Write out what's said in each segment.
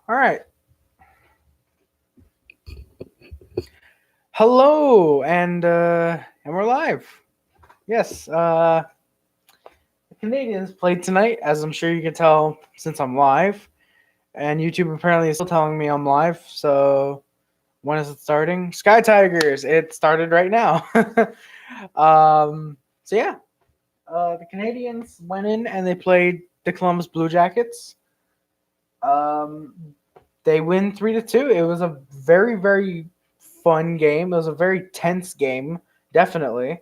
All right. Hello, and we're live. Yes, the Canadians played tonight, as I'm sure you can tell since I'm live. And YouTube apparently is still telling me I'm live. So when is it starting? Sky Tigers. It started right now. So yeah, the Canadians went in and they played the Columbus Blue Jackets. Um, they win 3-2. It was a very fun game. It was a very tense game, definitely.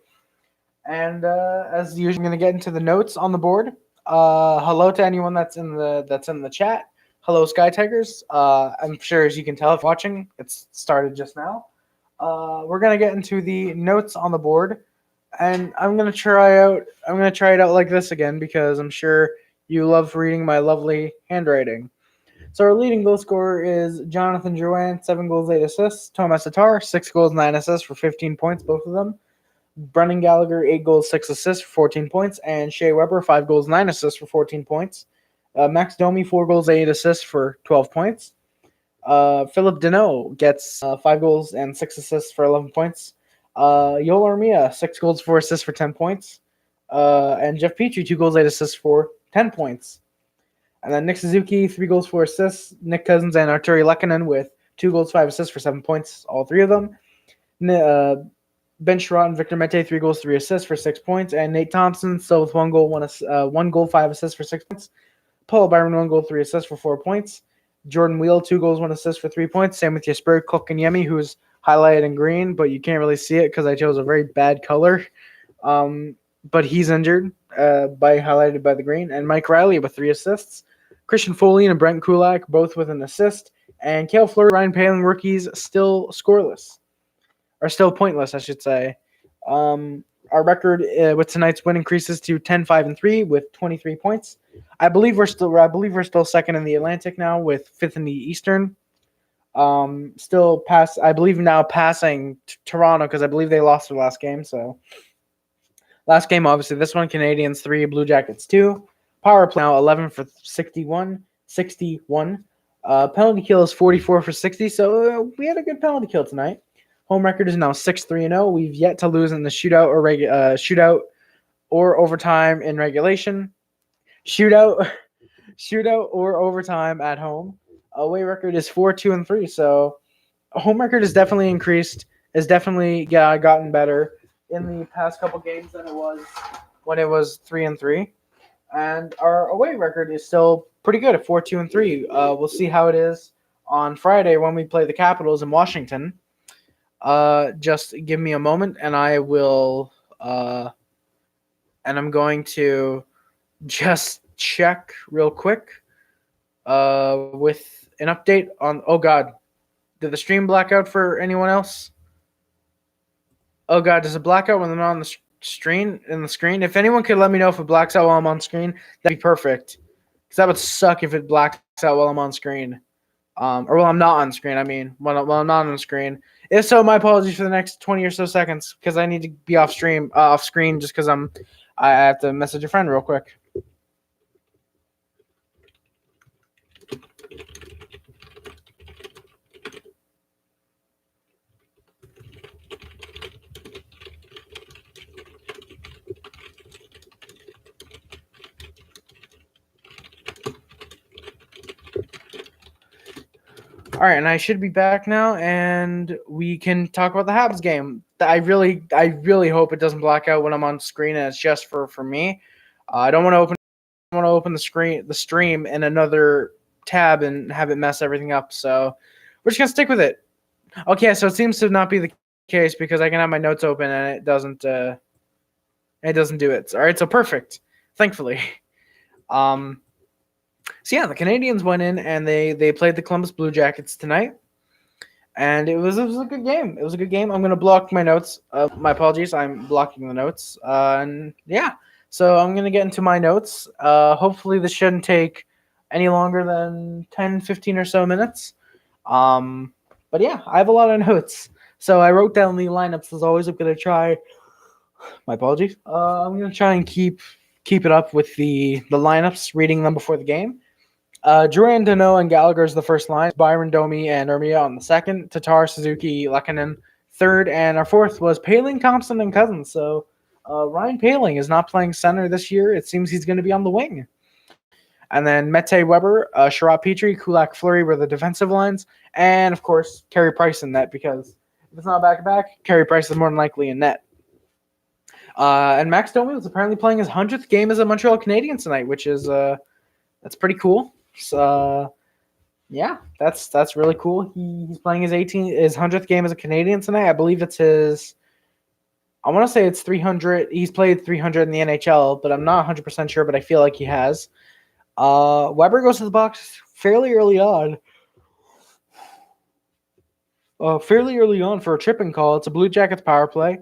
And as usual, I'm going to get into the notes on the board. Hello to anyone that's in the chat. Hello, Sky Tigers. I'm sure, as you can tell if watching, it's started just now. We're gonna get into the notes on the board, and I'm gonna try it out like this again because I'm sure you love reading my lovely handwriting. So our leading goal scorer is Jonathan Drouin, 7 goals, 8 assists. Tomas Tatar, 6 goals, 9 assists for 15 points, both of them. Brendan Gallagher, 8 goals, 6 assists for 14 points. And Shea Weber, 5 goals, 9 assists for 14 points. Max Domi, 4 goals, 8 assists for 12 points. Philip Deneau gets 5 goals and 6 assists for 11 points. Yoel Armia, 6 goals, 4 assists for 10 points. And Jeff Petrie, 2 goals, 8 assists for 10 points. And then Nick Suzuki, 3 goals, 4 assists. Nick Cousins and Arturi Lehkonen with 2 goals, 5 assists for 7 points, all 3 of them. Ben Sherratt and Victor Mete, 3 goals, 3 assists for 6 points. And Nate Thompson, still with 1 goal, 5 assists for 6 points. Paul Byron, 1 goal, 3 assists for 4 points. Jordan Wheel, 2 goals, 1 assist for 3 points. Same with Jesper Kotkaniemi, who's highlighted in green, but you can't really see it because I chose a very bad color. But he's injured, highlighted by the green. And Mike Riley with 3 assists. Christian Foley and Brent Kulak, both with an assist. And Cale Fleury, Ryan Palin, rookies, still scoreless. Or still pointless, I should say. Our record with tonight's win increases to 10-5-3 with 23 points. I believe we're still second in the Atlantic now, with fifth in the Eastern. I believe now passing Toronto because I believe they lost their last game. So last game, obviously, this one Canadians 3, Blue Jackets 2. Power play now 11 for 61. Penalty kill is 44 for 60. So we had a good penalty kill tonight. Home record is now 6-3-0. We've yet to lose in the shootout or overtime in regulation. Shootout or overtime at home. Away record is 4-2-3. So home record has definitely increased. Has definitely gotten better in the past couple games than it was when it was 3-3. And our away record is still pretty good at 4-2-3. We'll see how it is on Friday when we play the Capitals in Washington. Just give me a moment and I will and I'm going to just check real quick with an update on did the stream black out for anyone else? Oh god, does it black out when I'm on the screen? If anyone could let me know if it blacks out while I'm on screen, that'd be perfect, because that would suck if it blacks out while I'm on screen. Or while I'm not on screen, while I'm not on screen. If so, my apologies for the next 20 or so seconds, because I need to be off screen, just because I have to message a friend real quick. All right, and I should be back now, and we can talk about the Habs game. I really hope it doesn't black out when I'm on screen, and it's just for me. I don't want to open the stream in another tab and have it mess everything up. So we're just gonna stick with it. Okay, so it seems to not be the case because I can have my notes open and it doesn't do it. All right, so perfect. Thankfully. So yeah, the Canadians went in and they played the Columbus Blue Jackets tonight, and it was a good game. It was a good game. I'm gonna block my notes. My apologies. I'm blocking the notes. And yeah, so I'm gonna get into my notes. Hopefully this shouldn't take any longer than 10, 15 or so minutes. But yeah, I have a lot of notes. So I wrote down the lineups as always. I'm gonna try. My apologies. I'm gonna try and keep it up with the lineups, reading them before the game. Drouin, Danault, and Gallagher is the first line. Byron, Domi, and Ermia on the second. Tatar, Suzuki, Lehkonen third, and our fourth was Paling, Thompson, and Cousins. So Ryan Paling is not playing center this year. It seems he's going to be on the wing. And then Mete, Weber, Sherrod, Petrie, Kulak, Fleury were the defensive lines. And, of course, Carey Price in net, because if it's not back-to-back, Carey Price is more than likely in net. And Max Domi was apparently playing his 100th game as a Montreal Canadiens tonight, which is that's pretty cool. So, yeah, that's really cool. He's playing his 100th game as a Canadian tonight. I believe it's his. I want to say it's 300. He's played 300 in the NHL, but I'm not 100% sure. But I feel like he has. Weber goes to the box fairly early on. For a tripping call. It's a Blue Jackets power play,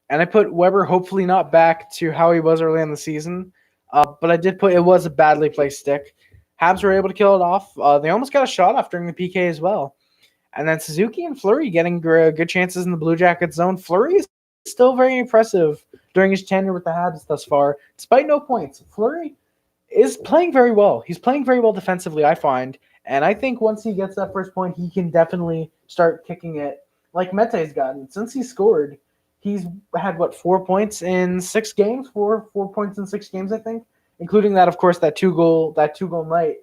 and I put Weber hopefully not back to how he was early in the season. But I did put it was a badly placed stick. Habs were able to kill it off. They almost got a shot off during the PK as well. And then Suzuki and Fleury getting good chances in the Blue Jackets zone. Fleury is still very impressive during his tenure with the Habs thus far, despite no points. Fleury is playing very well. He's playing very well defensively, I find. And I think once he gets that first point, he can definitely start kicking it like Mete's gotten. Since he scored, he's had, 4 points in 6 games? 4 points in 6 games, I think. Including that, of course, that two-goal night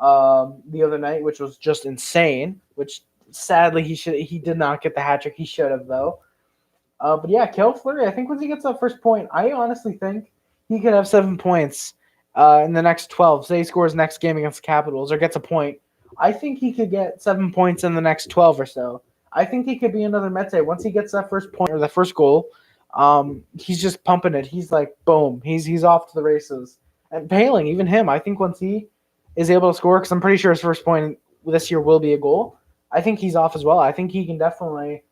the other night, which was just insane, which sadly he did not get the hat trick. He should have, though. But yeah, Kel Fleury, I think once he gets that first point, I honestly think he could have 7 points in the next 12. Say he scores next game against the Capitals or gets a point. I think he could get 7 points in the next 12 or so. I think he could be another Mete. Once he gets that first point or the first goal, he's just pumping it. He's like, boom, he's off to the races. And Paling, even him, I think once he is able to score, because I'm pretty sure his first point this year will be a goal, I think he's off as well. I think he can definitely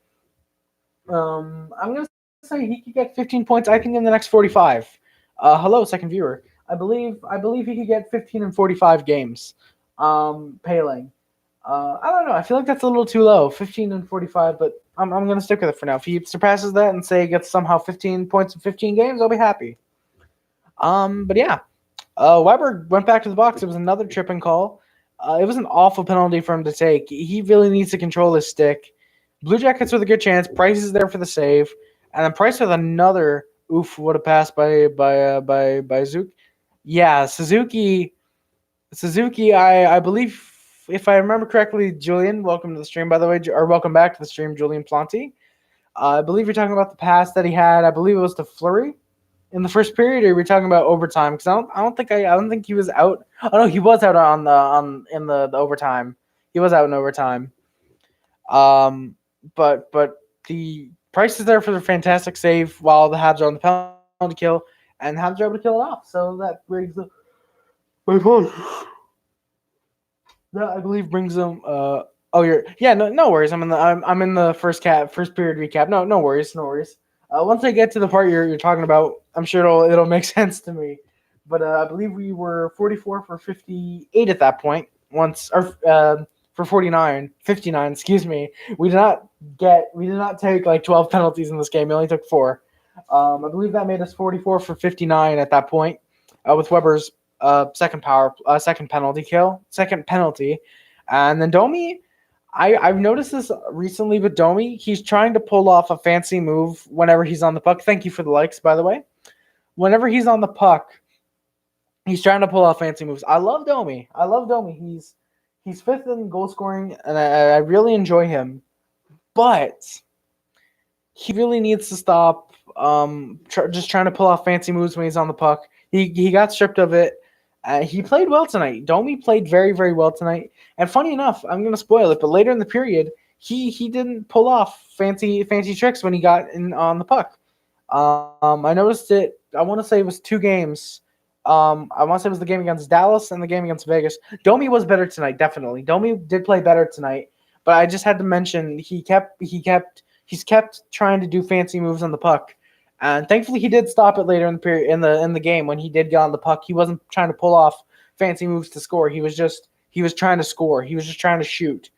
I'm going to say he could get 15 points, I think, in the next 45. Hello, second viewer. I believe he could get 15 and 45 games. Paling. I don't know. I feel like that's a little too low, 15 and 45, but I'm going to stick with it for now. If he surpasses that and say he gets somehow 15 points in 15 games, I'll be happy. But yeah. Weber went back to the box. It was another tripping call. It was an awful penalty for him to take. He really needs to control his stick. Blue Jackets with a good chance. Price is there for the save, and then Price with another what a pass by Zook. Yeah, Suzuki. I believe, if I remember correctly, Julian. Welcome to the stream, by the way, or welcome back to the stream, Julian Planty. I believe you're talking about the pass that he had. I believe it was to Fleury in the first period, or are we talking about overtime? Because I don't think he was out. Oh no, he was out in the overtime. He was out in overtime. But the Price is there for the fantastic save while the Habs are on the penalty kill, and Habs are able to kill it off. So that brings them. That I believe brings them. No worries. I'm in the first period recap. No worries. Once I get to the part you're talking about, I'm sure it'll make sense to me. But I believe we were 44 for 58 at that point. For 59, excuse me. We did not take like 12 penalties in this game. We only took 4. I believe that made us 44 for 59 at that point, with Weber's second penalty. And then Domi, I've noticed this recently with Domi. He's trying to pull off a fancy move whenever he's on the puck. Thank you for the likes, by the way. Whenever he's on the puck, he's trying to pull off fancy moves. I love Domi. He's 5th in goal scoring, and I really enjoy him. But he really needs to stop just trying to pull off fancy moves when he's on the puck. He got stripped of it. He played well tonight. Domi played very, very well tonight. And funny enough, I'm going to spoil it, but later in the period, he didn't pull off fancy tricks when he got in on the puck. I noticed it. I want to say it was 2 games. I want to say it was the game against Dallas and the game against Vegas. Domi was better tonight, definitely. Domi did play better tonight, but I just had to mention he's kept trying to do fancy moves on the puck, and thankfully he did stop it later in the period in the game when he did get on the puck. He wasn't trying to pull off fancy moves to score. He was trying to score. He was just trying to shoot,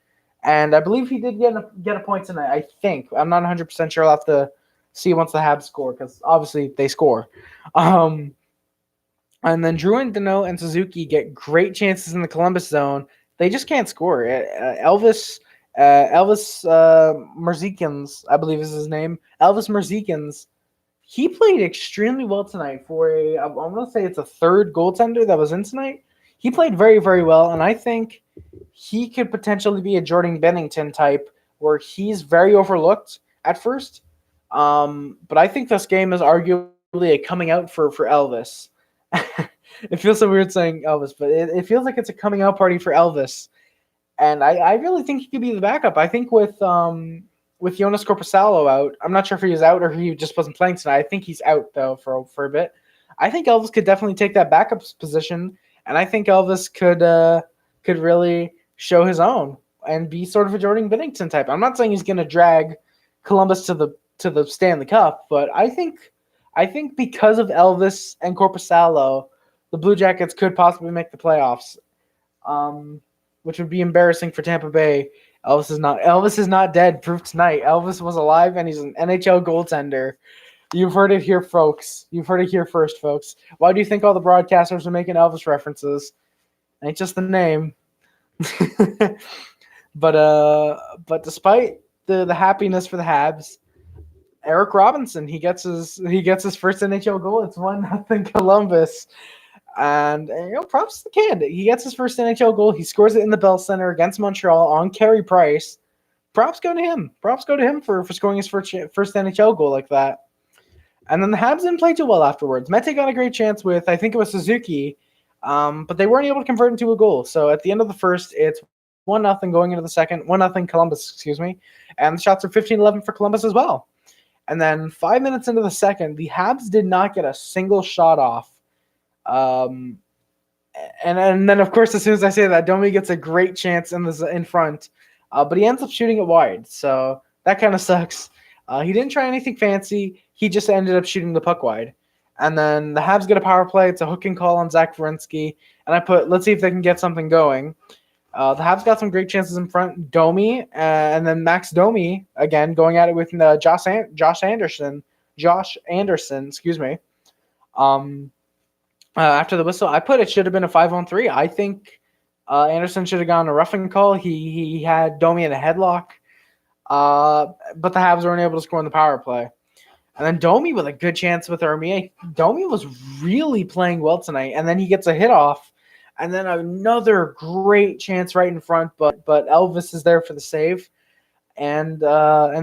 and I believe he did get a point tonight. I think I'm not 100% sure. I'll have to see once the Habs score because obviously they score. And then Drouin, Dano, and Suzuki get great chances in the Columbus zone. They just can't score. Elvis Merzikins, I believe is his name. Elvis Merzikins. He played extremely well tonight for I'm going to say it's a third goaltender that was in tonight. He played very, very well, and I think he could potentially be a Jordan Bennington type where he's very overlooked at first. But I think this game is arguably a coming out for Elvis. It feels so weird saying Elvis, but it feels like it's a coming out party for Elvis. And I really think he could be the backup. I think with Jonas Corposalo out, I'm not sure if he was out or he just wasn't playing tonight. I think he's out though for a bit. I think Elvis could definitely take that backup position, and I think Elvis could really show his own and be sort of a Jordan Binnington type. I'm not saying he's going to drag Columbus to the Stanley Cup, but I think because of Elvis and Corposalo, the Blue Jackets could possibly make the playoffs. Which would be embarrassing for Tampa Bay. Elvis is not dead. Proof tonight. Elvis was alive and he's an NHL goaltender. You've heard it here, folks. You've heard it here first, folks. Why do you think all the broadcasters are making Elvis references? Ain't just the name. But despite the happiness for the Habs, Eric Robinson, he gets his first NHL goal. It's 1-0 Columbus. And props to the kid. He gets his first NHL goal. He scores it in the Bell Center against Montreal on Carey Price. Props go to him. Props go to him for scoring his first NHL goal like that. And then the Habs didn't play too well afterwards. Mete got a great chance with, I think it was Suzuki, but they weren't able to convert into a goal. So at the end of the first, it's 1-0 going into the second, 1-0 Columbus, excuse me. And the shots are 15-11 for Columbus as well. And then 5 minutes into the second, the Habs did not get a single shot off. And then of course, as soon as I say that, Domi gets a great chance in front, but he ends up shooting it wide. So that kind of sucks. He didn't try anything fancy. He just ended up shooting the puck wide. And then the Habs get a power play. It's a hook and call on Zach Werenski. And I put, let's see if they can get something going. The Habs got some great chances in front. Domi, and then Max Domi, again, going at it with Josh Anderson, excuse me. After the whistle, I put it should have been a 5-on-3. I think Anderson should have gone a roughing call. He had Domi in a headlock, but the Habs weren't able to score in the power play. And then Domi with a good chance with Armia. Domi was really playing well tonight, and then he gets a hit off, and then another great chance right in front. But Elvis is there for the save, and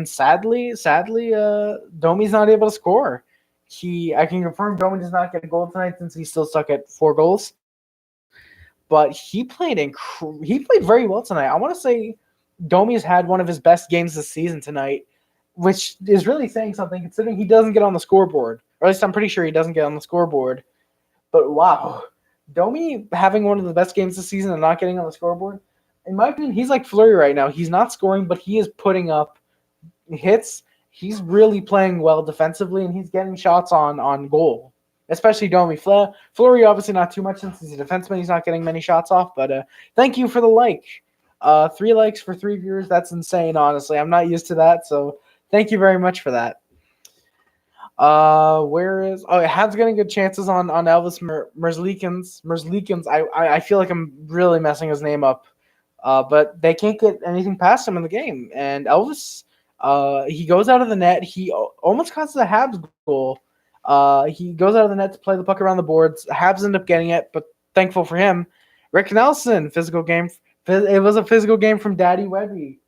sadly, Domi's not able to score. I can confirm Domi does not get a goal tonight since he's still stuck at 4 goals. But he played very well tonight. I want to say Domi's had one of his best games this season tonight, which is really saying something considering he doesn't get on the scoreboard. Or at least I'm pretty sure he doesn't get on the scoreboard. But wow, Domi having one of the best games this season and not getting on the scoreboard. In my opinion, he's like Fleury right now. He's not scoring, but he is putting up hits. He's really playing well defensively, and he's getting shots on goal, especially Domi. Fleury, obviously not too much since he's a defenseman. He's not getting many shots off, but thank you for the like. 3 likes for 3 viewers. That's insane, honestly. I'm not used to that, so thank you very much for that. Habs getting good chances on Elvis Merzlikins. I feel like I'm really messing his name up, but they can't get anything past him in the game, and Elvis... he goes out of the net. He almost causes a Habs goal. He goes out of the net to play the puck around the boards. Habs end up getting it, but thankful for him. Rick Nelson, physical game. It was a physical game from Daddy Webby.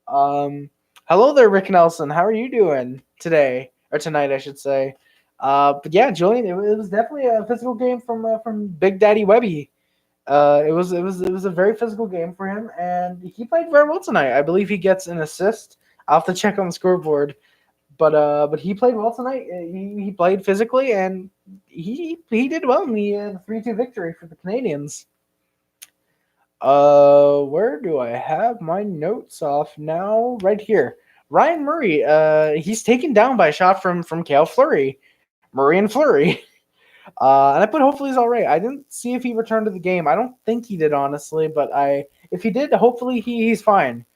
Hello there, Rick Nelson. How are you doing today? Or tonight, I should say. But yeah, Julian, it was definitely a physical game from Big Daddy Webby. It was a very physical game for him, and he played very well tonight. I believe he gets an assist. I'll have to check on the scoreboard, but he played well tonight. He played physically, and he did well in the 3-2 victory for the Canadiens. Where do I have my notes off now? Right here. Ryan Murray. He's taken down by a shot from Cale Fleury. Murray and Fleury. And I put hopefully he's all right. I didn't see if he returned to the game. I don't think he did, honestly, but if he did, hopefully he's fine.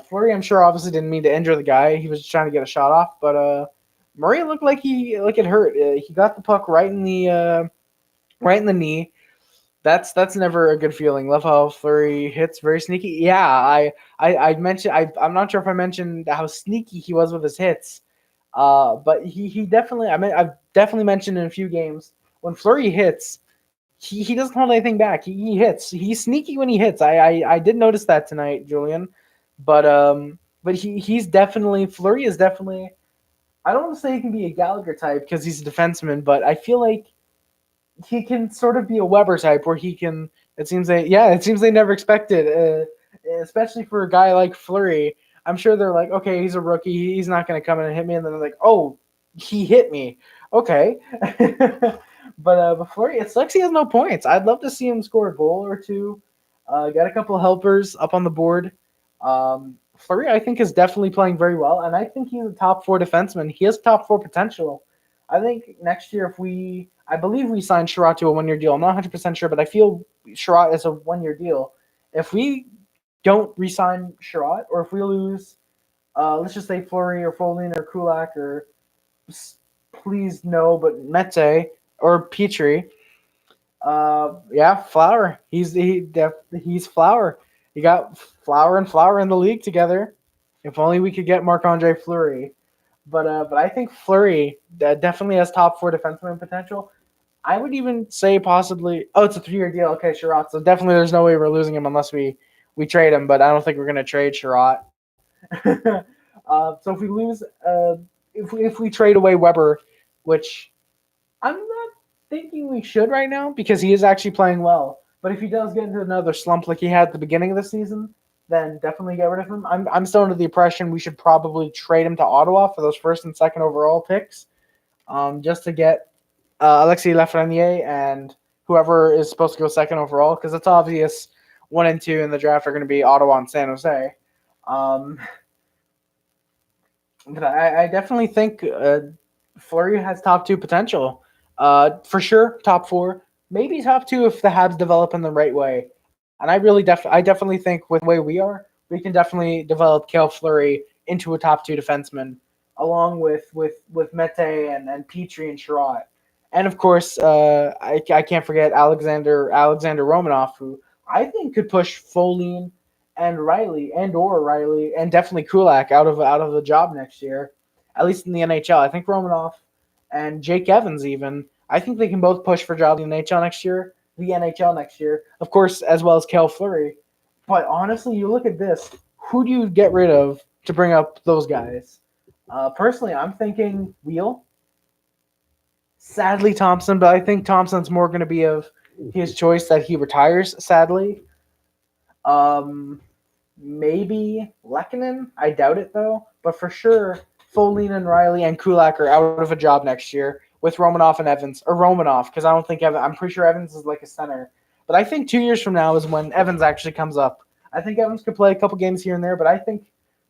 Fleury, I'm sure, obviously didn't mean to injure the guy. He was just trying to get a shot off, but Murray looked like it hurt. He got the puck right in the right in the knee. That's never a good feeling. Love how Fleury hits, very sneaky. Yeah, I mentioned I'm not sure if I mentioned how sneaky he was with his hits. But he definitely I've definitely mentioned in a few games when Fleury hits, he doesn't hold anything back. He hits. He's sneaky when he hits. I did notice that tonight, Julian. But he's definitely Fleury is definitely. I don't want to say he can be a Gallagher type because he's a defenseman, but I feel like he can sort of be a Weber type where he can. It seems they never expected, especially for a guy like Fleury. I'm sure they're like, okay, he's a rookie, he's not going to come in and hit me, and then they're like, oh, he hit me, okay. But Fleury, it sucks he has no points. I'd love to see him score a goal or two. Got a couple of helpers up on the board. Fleury, I think, is definitely playing very well, and I think he's a top four defenseman. He has top four potential. I think next year, I believe we signed Sherratt to a 1 year deal. I'm not 100% sure, but I feel Sherratt is a 1 year deal. If we don't re-sign Sherratt, or if we lose, let's just say Fleury or Folin or Kulak or please no, but Mete or Petrie, yeah, Flower. He's Flower. You got Flower and Flower in the league together. If only we could get Marc-Andre Fleury. But I think Fleury definitely has top four defenseman potential. I would even say possibly. Oh, it's a 3 year deal. Okay, Sherratt. So definitely, there's no way we're losing him unless we trade him. But I don't think we're gonna trade Sherratt. So if we lose, if we trade away Weber, which I'm not thinking we should right now because he is actually playing well. But if he does get into another slump like he had at the beginning of the season, then definitely get rid of him. I'm still under the impression we should probably trade him to Ottawa for those first and second overall picks, just to get Alexis Lafreniere and whoever is supposed to go second overall, because it's obvious 1 and 2 in the draft are going to be Ottawa and San Jose. Um, but I definitely think Fleury has top two potential. For sure, top four, maybe top two if the Habs develop in the right way. And I definitely think with the way we are, we can definitely develop Cale Fleury into a top two defenseman, along with Mete and Petrie and Sherratt. And of course, I can't forget Alexander Romanov, who I think could push Folin and Riley and definitely Kulak out of the job next year, at least in the NHL. I think Romanoff and Jake Evans even. I think they can both push for jobs in the NHL next year. The NHL next year, of course, as well as Cale Fleury. But honestly, you look at this. Who do you get rid of to bring up those guys? Personally, I'm thinking Wheel. Sadly, Thompson, but I think Thompson's more going to be of his choice that he retires. Sadly, um, maybe Lehkonen. I doubt it though. But for sure, Folin and Riley and Kulak are out of a job next year with Romanoff and Evans, or Romanoff, because I don't think I'm pretty sure Evans is like a center. But I think 2 years from now is when Evans actually comes up. I think Evans could play a couple games here and there, but I think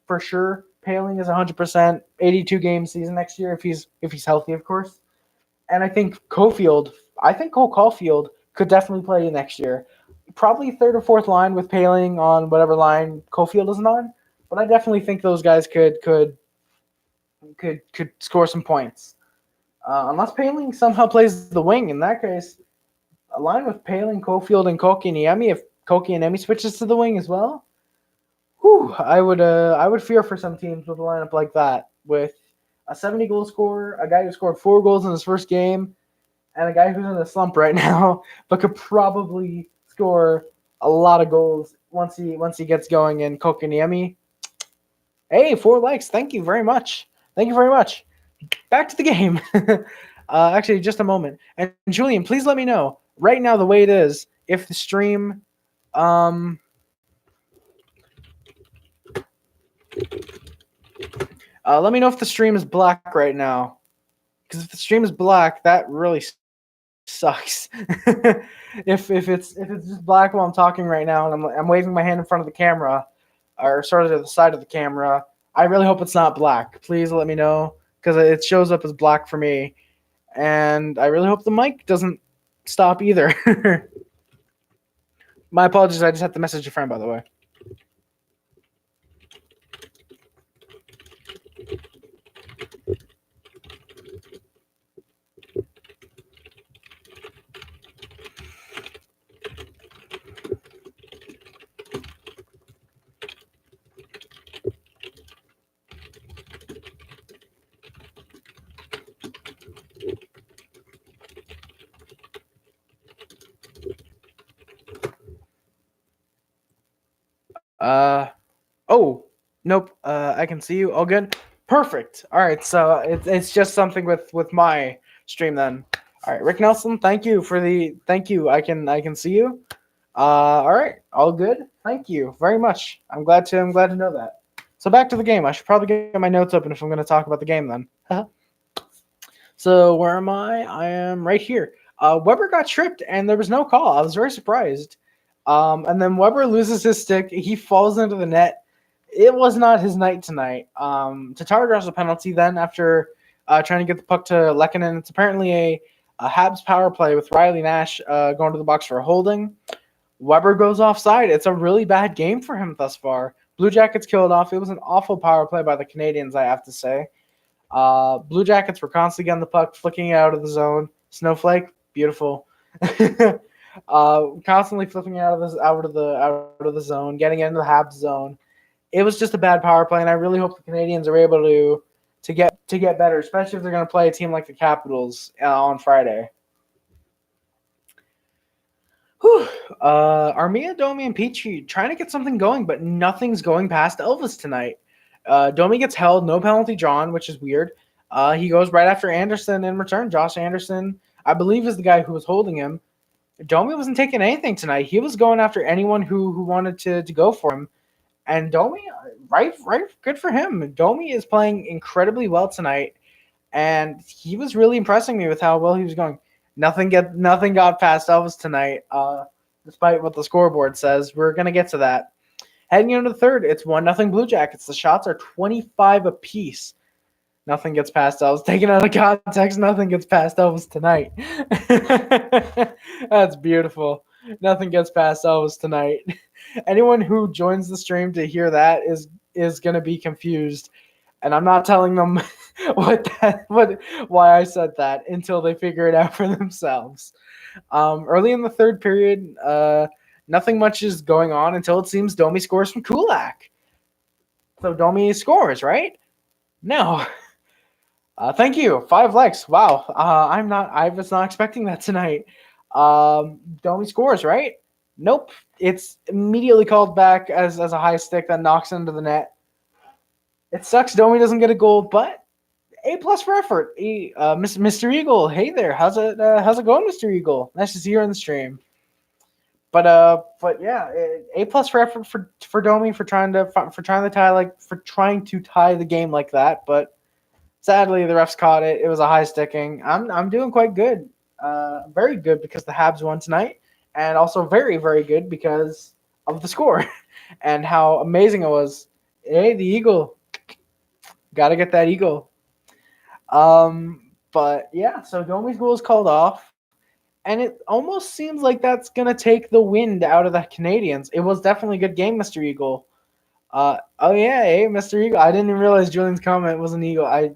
for sure Paling is 100%, 82 game season next year if he's healthy, of course. And I think Cole Caulfield could definitely play next year. Probably third or fourth line with Paling on whatever line Caulfield isn't on. But I definitely think those guys could score some points. Unless Paling somehow plays the wing. In that case, a line with Paling, Caulfield, and Kotkaniemi, if Kotkaniemi switches to the wing as well, I would fear for some teams with a lineup like that, with a 70 goal scorer, a guy who scored 4 goals in his first game, and a guy who's in a slump right now, but could probably score a lot of goals once he gets going in Kotkaniemi. Hey, 4 likes. Thank you very much. Thank you very much. Back to the game. Actually, just a moment. And Julian, please let me know right now the way it is if the stream. Let me know if the stream is black right now. Because if the stream is black, that really sucks. if it's just black while I'm talking right now and I'm waving my hand in front of the camera, or sort of to the side of the camera, I really hope it's not black. Please let me know because it shows up as black for me, and I really hope the mic doesn't stop either. My apologies. I just had to message a friend, by the way. Oh, nope. I can see you. All good. Perfect. All right. So it's just something with my stream then. All right, Rick Nelson. Thank you. I can see you. All right. All good. Thank you very much. I'm glad to know that. So back to the game. I should probably get my notes open if I'm going to talk about the game then. So where am I? I am right here. Weber got tripped and there was no call. I was very surprised. And then Weber loses his stick. He falls into the net. It was not his night tonight. Tatar draws a penalty then after trying to get the puck to Lehkonen. It's apparently a Habs power play with Riley Nash going to the box for a holding. Weber goes offside. It's a really bad game for him thus far. Blue Jackets killed off. It was an awful power play by the Canadiens, I have to say. Blue Jackets were constantly getting the puck, flicking it out of the zone. Snowflake, beautiful. Constantly flipping it out of the zone, getting into the Habs zone. It was just a bad power play, and I really hope the Canadiens are able to get better, especially if they're going to play a team like the Capitals on Friday. Armia, Domi, and Petrie trying to get something going, but nothing's going past Elvis tonight. Domi gets held, no penalty drawn, which is weird. He goes right after Anderson in return. Josh Anderson, I believe, is the guy who was holding him. Domi wasn't taking anything tonight. He was going after anyone who wanted to go for him. And Domi, right, good for him. Domi is playing incredibly well tonight, and he was really impressing me with how well he was going. Nothing got past Elvis tonight, despite what the scoreboard says. We're gonna get to that. Heading into the third, it's 1-0 Blue Jackets. The shots are 25 apiece. Nothing gets past Elvis. Taken out of context, nothing gets past Elvis tonight. That's beautiful. Nothing gets past Elvis tonight. Anyone who joins the stream to hear that is gonna be confused, and I'm not telling them why I said that until they figure it out for themselves. Early in the third period, nothing much is going on until it seems Domi scores from Kulak. So Domi scores, right? No. Thank you. 5 likes. Wow. I was not expecting that tonight. Domi scores, right? Nope. It's immediately called back as a high stick that knocks into the net. It sucks Domi doesn't get a goal, but A+ for effort. Mr. Eagle, hey there. How's it going, Mr. Eagle? Nice to see you on the stream. But yeah, A+ for effort for Domi for trying to tie the game like that. But sadly, the refs caught it. It was a high sticking. I'm doing quite good, very good because the Habs won tonight, and also very very good because of the score and how amazing it was. Hey, the Eagle, gotta get that Eagle. But yeah, so Domi's goal is called off. And it almost seems like that's going to take the wind out of the Canadiens. It was definitely a good game, Mr. Eagle. Oh, yeah, hey, Mr. Eagle. I didn't even realize Julian's comment was an eagle. I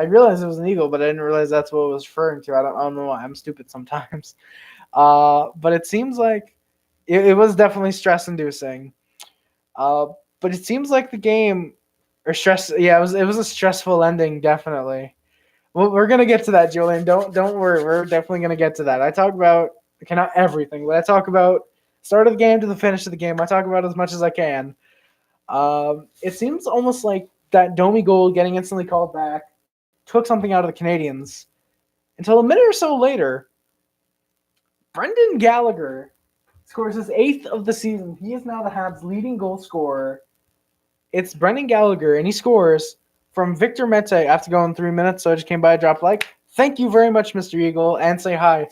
realized it was an eagle, but I didn't realize that's what it was referring to. I don't know why. I'm stupid sometimes. But it seems like it was definitely stress-inducing. But it seems like the game – or stress – yeah, it was a stressful ending, definitely. Well, we're gonna get to that, Julian. Don't worry. We're definitely gonna get to that. I talk about not everything, but I talk about start of the game to the finish of the game. I talk about as much as I can. It seems almost like that Domi goal getting instantly called back took something out of the Canadiens until a minute or so later. Brendan Gallagher scores his 8th of the season. He is now the Habs' leading goal scorer. It's Brendan Gallagher, and he scores from Victor Mete after going 3 minutes, so I just came by, dropped like. Thank you very much, Mr. Eagle, and say hi.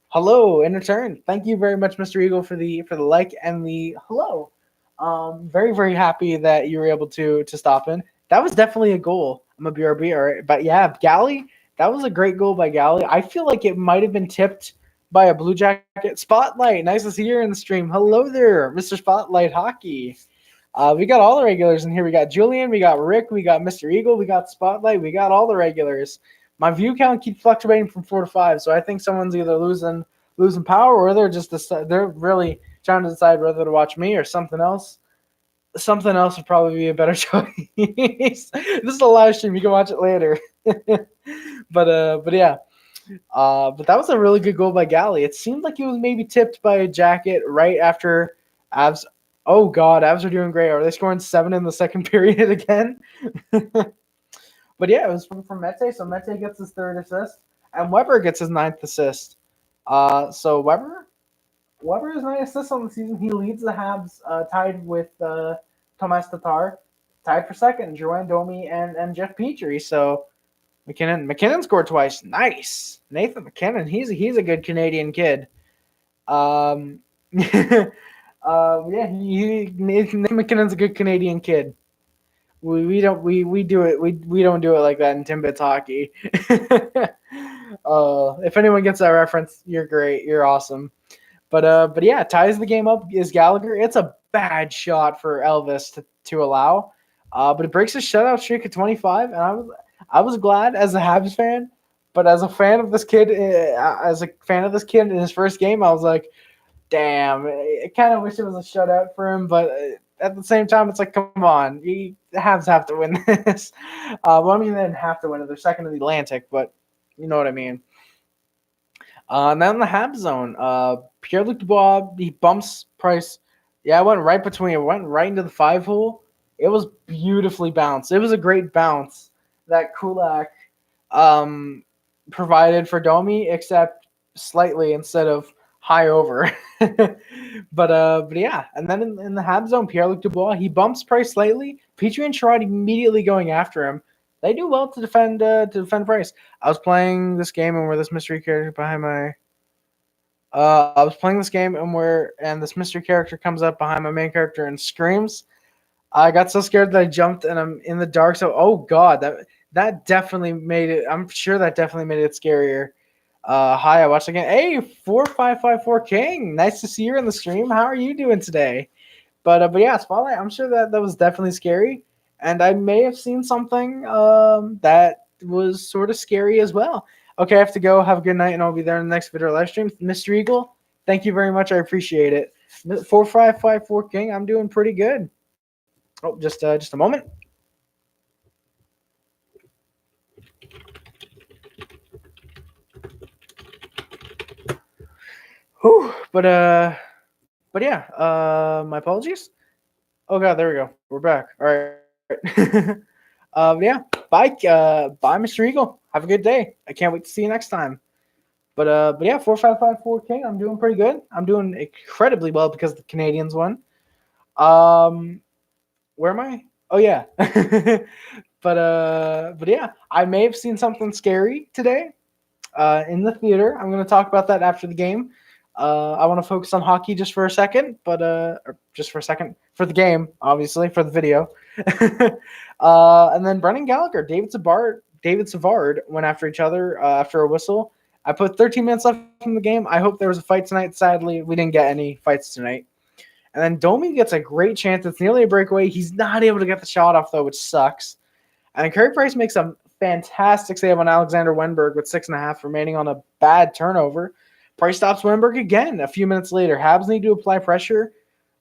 Hello in return. Thank you very much, Mr. Eagle, for the like and the hello. Very, very happy that you were able to stop in. That was definitely a goal. I'm a BRB, all right. But yeah, Gally, that was a great goal by Gally. I feel like it might have been tipped by a Blue Jacket. Spotlight, nice to see you in the stream. Hello there, Mr. Spotlight Hockey. We got all the regulars in here. We got Julian, we got Rick, we got Mr. Eagle, we got Spotlight, we got all the regulars. My view count keeps fluctuating from 4 to 5, so I think someone's either losing power or they're really trying to decide whether to watch me or something else. Something else would probably be a better choice. This is a live stream. You can watch it later. But yeah. But that was a really good goal by Gally. It seemed like it was maybe tipped by a Jacket right after Habs Oh God, Avs are doing great. Are they scoring 7 in the second period again? But yeah, it was from Mete. So Mete gets his third assist, and Weber gets his ninth assist. So Weber has 9 assists on the season. He leads the Habs, tied with Tomas Tatar, tied for second. Drouin, Domi, and Jeff Petrie. So McKinnon scored twice. Nice, Nathan McKinnon. He's a good Canadian kid. Um, yeah, Nathan McKinnon's a good Canadian kid. We do it we don't do it like that in Timbits hockey. If anyone gets that reference, you're great. You're awesome. But yeah, ties the game up is Gallagher. It's a bad shot for Elvis to allow. But it breaks his shutout streak at 25, and I was glad as a Habs fan, but as a fan of this kid, in his first game, I was like, damn, I kind of wish it was a shutout for him, but at the same time, it's like, come on, the Habs have to win this. Well, I mean, they didn't have to win it; they're second in the Atlantic, but you know what I mean. And then in the Habs zone, Pierre-Luc Dubois, he bumps Price. Yeah, I went right between. It went right into the 5 hole. It was beautifully bounced. It was a great bounce that Kulak um, provided for Domi, except slightly instead of high over. But yeah, and then in the Habs zone, Pierre-Luc Dubois, he bumps Price slightly. Petrie and Sherrod immediately going after him. They do well to defend Price. I was playing this game and where this mystery character behind my I was playing this game and this mystery character comes up behind my main character and screams. I got so scared that I jumped and I'm in the dark. So oh god, that definitely made it. I'm sure that definitely made it scarier. Hi, I watched again. Hey, 4554 King. Nice to see you in the stream. How are you doing today? But yeah, Spotlight. I'm sure that was definitely scary, and I may have seen something that was sort of scary as well. Okay, I have to go. Have a good night, and I'll be there in the next video live stream. Mr. Eagle, thank you very much. I appreciate it. 4554 King. I'm doing pretty good. Oh, just a moment. Whew, but yeah. My apologies. Oh god, there we go. We're back. All right. Yeah. Bye, Mr. Eagle. Have a good day. I can't wait to see you next time. But yeah, 4554 King. I'm doing pretty good. I'm doing incredibly well because the Canadians won. Um, where am I? Oh yeah. But yeah, I may have seen something scary today. In the theater. I'm going to talk about that after the game. I want to focus on hockey just for a second, or just for a second for the game, obviously for the video. And then Brendan Gallagher, David Savard went after each other after a whistle. I put 13 minutes left in the game. I hope there was a fight tonight. Sadly, we didn't get any fights tonight. And then Domi gets a great chance. It's nearly a breakaway. He's not able to get the shot off though, which sucks. And then Carey Price makes a fantastic save on Alexander Wenberg with 6.5 remaining on a bad turnover. Price stops Wenberg again a few minutes later. Habs need to apply pressure.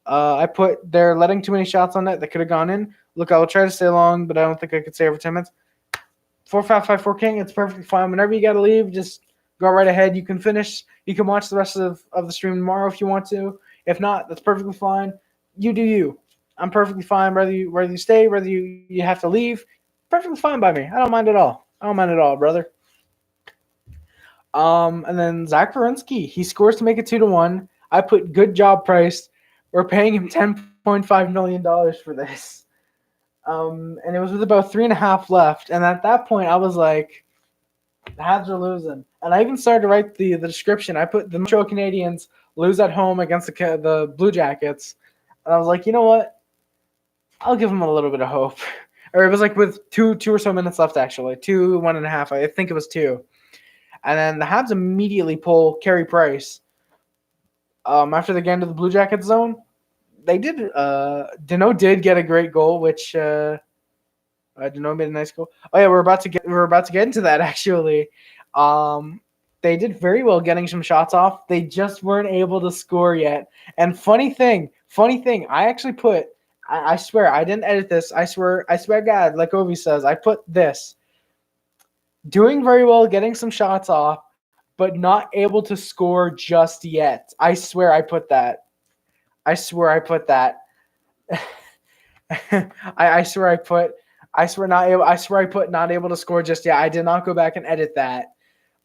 They're letting too many shots on net that could have gone in. Look, I will try to stay long, but I don't think I could stay over 10 minutes. 4554 King, it's perfectly fine. Whenever you got to leave, just go right ahead. You can finish. You can watch the rest of the stream tomorrow if you want to. If not, that's perfectly fine. You do you. I'm perfectly fine whether you stay, whether you have to leave. Perfectly fine by me. I don't mind at all. I don't mind at all, brother. And then Zach Werenski, he scores to make it 2-1. I put good job Price. We're paying him $10.5 million for this. And it was with about 3.5 left. And at that point, I was like, the Habs are losing. And I even started to write the description. I put the Montreal Canadiens lose at home against the Blue Jackets. And I was like, you know what? I'll give them a little bit of hope. Or it was like with two or so minutes left, actually. 1.5. I think it was 2. And then the Habs immediately pull Carey Price. After they get into the Blue Jackets zone, they did. Danault did get a great goal, which Danault made a nice goal. Oh yeah, we're about to get into that actually. They did very well getting some shots off. They just weren't able to score yet. And funny thing, I actually put. I swear I didn't edit this. I swear God, like Ovi says, I put this. Doing very well, getting some shots off, but not able to score just yet. I swear I put that. I swear I swear I put not able to score just yet. I did not go back and edit that.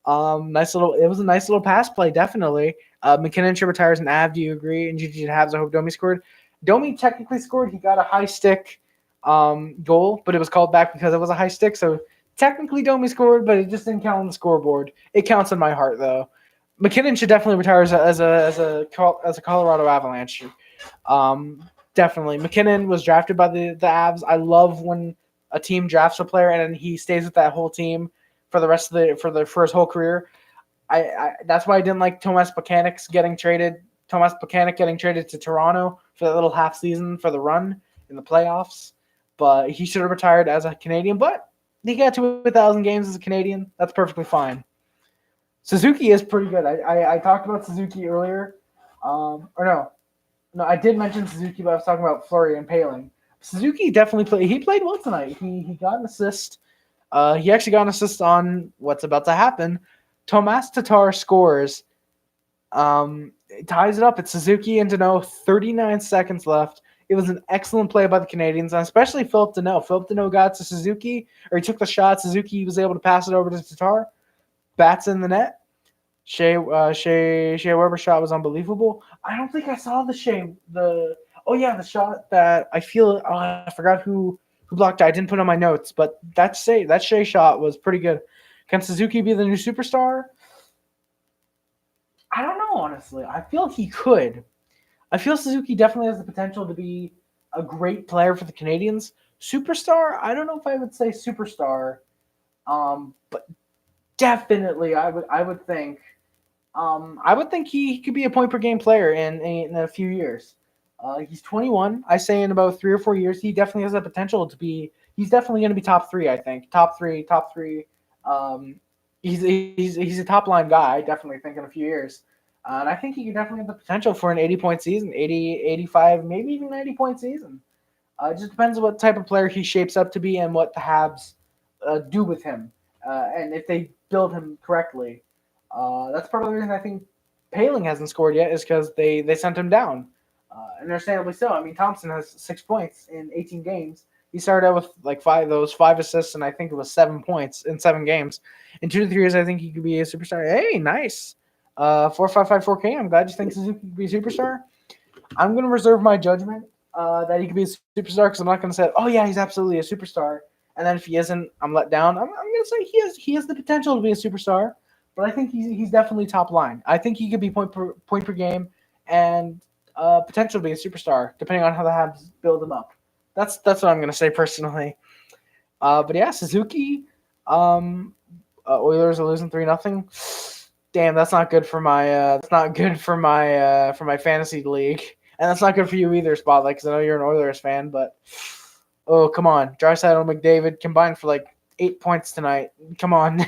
It was a nice little pass play, definitely. McKinnon should retire as an Av. Do you agree? And GG Habs. I hope Domi scored. Domi technically scored. He got a high stick goal, but it was called back because it was a high stick. So technically Domi scored, but it just didn't count on the scoreboard. It counts in my heart though. McKinnon should definitely retire as a Colorado Avalanche. Definitely. McKinnon was drafted by the Avs. I love when a team drafts a player and then he stays with that whole team for the rest of for his whole career. That's why I didn't like Tomas Tatar getting traded to Toronto for that little half season for the run in the playoffs. But he should have retired as a Canadian. But he got to 1,000 games as a Canadian. That's perfectly fine. Suzuki is pretty good. I talked about Suzuki earlier. No, I did mention Suzuki, but I was talking about Fleury and Paling. Suzuki definitely played. He played well tonight. He got an assist. He actually got an assist on what's about to happen. Tomas Tatar scores. Ties it up. It's Suzuki and Danault. 39 seconds left. It was an excellent play by the Canadiens, and especially Philip Danault. Philip Danault got to Suzuki, or he took the shot. Suzuki was able to pass it over to Tatar. Bats in the net. Shea Weber's shot was unbelievable. I don't think I saw the shot that I forgot who blocked it. I didn't put it on my notes, but that Shea shot was pretty good. Can Suzuki be the new superstar? I don't know, honestly. I feel he could. I feel Suzuki definitely has the potential to be a great player for the Canadiens. Superstar? I don't know if I would say superstar. But definitely I would think he could be a point per game player in a few years. He's 21. I say in about 3 or 4 years, he definitely has the potential to be. He's definitely going to be top 3. I think top three. He's a top line guy. I definitely think in a few years, and I think he could definitely have the potential for an 80-point season, 80, 85, maybe even 90-point season. It just depends on what type of player he shapes up to be and what the Habs do with him, and if they build him correctly. That's part of the reason I think Paling hasn't scored yet is because they sent him down. Understandably so. I mean, Thompson has 6 points in 18 games. He started out with like five assists, and I think it was 7 points in 7 games. In 2 to 3 years, I think he could be a superstar. Hey, nice. 4554K. I'm glad you think Suzuki could be a superstar. I'm going to reserve my judgment that he could be a superstar because I'm not going to say, oh, yeah, he's absolutely a superstar. And then if he isn't, I'm let down. I'm going to say he has the potential to be a superstar, but I think he's definitely top line. I think he could be point per game and potential to be a superstar, depending on how the Habs build him up. That's what I'm going to say personally. But yeah, Suzuki, Oilers are losing 3-0. Damn, that's not good for my my fantasy league, and that's not good for you either, Spotlight, because I know you're an Oilers fan. But oh, come on, Draisaitl and McDavid combined for like 8 points tonight. Come on,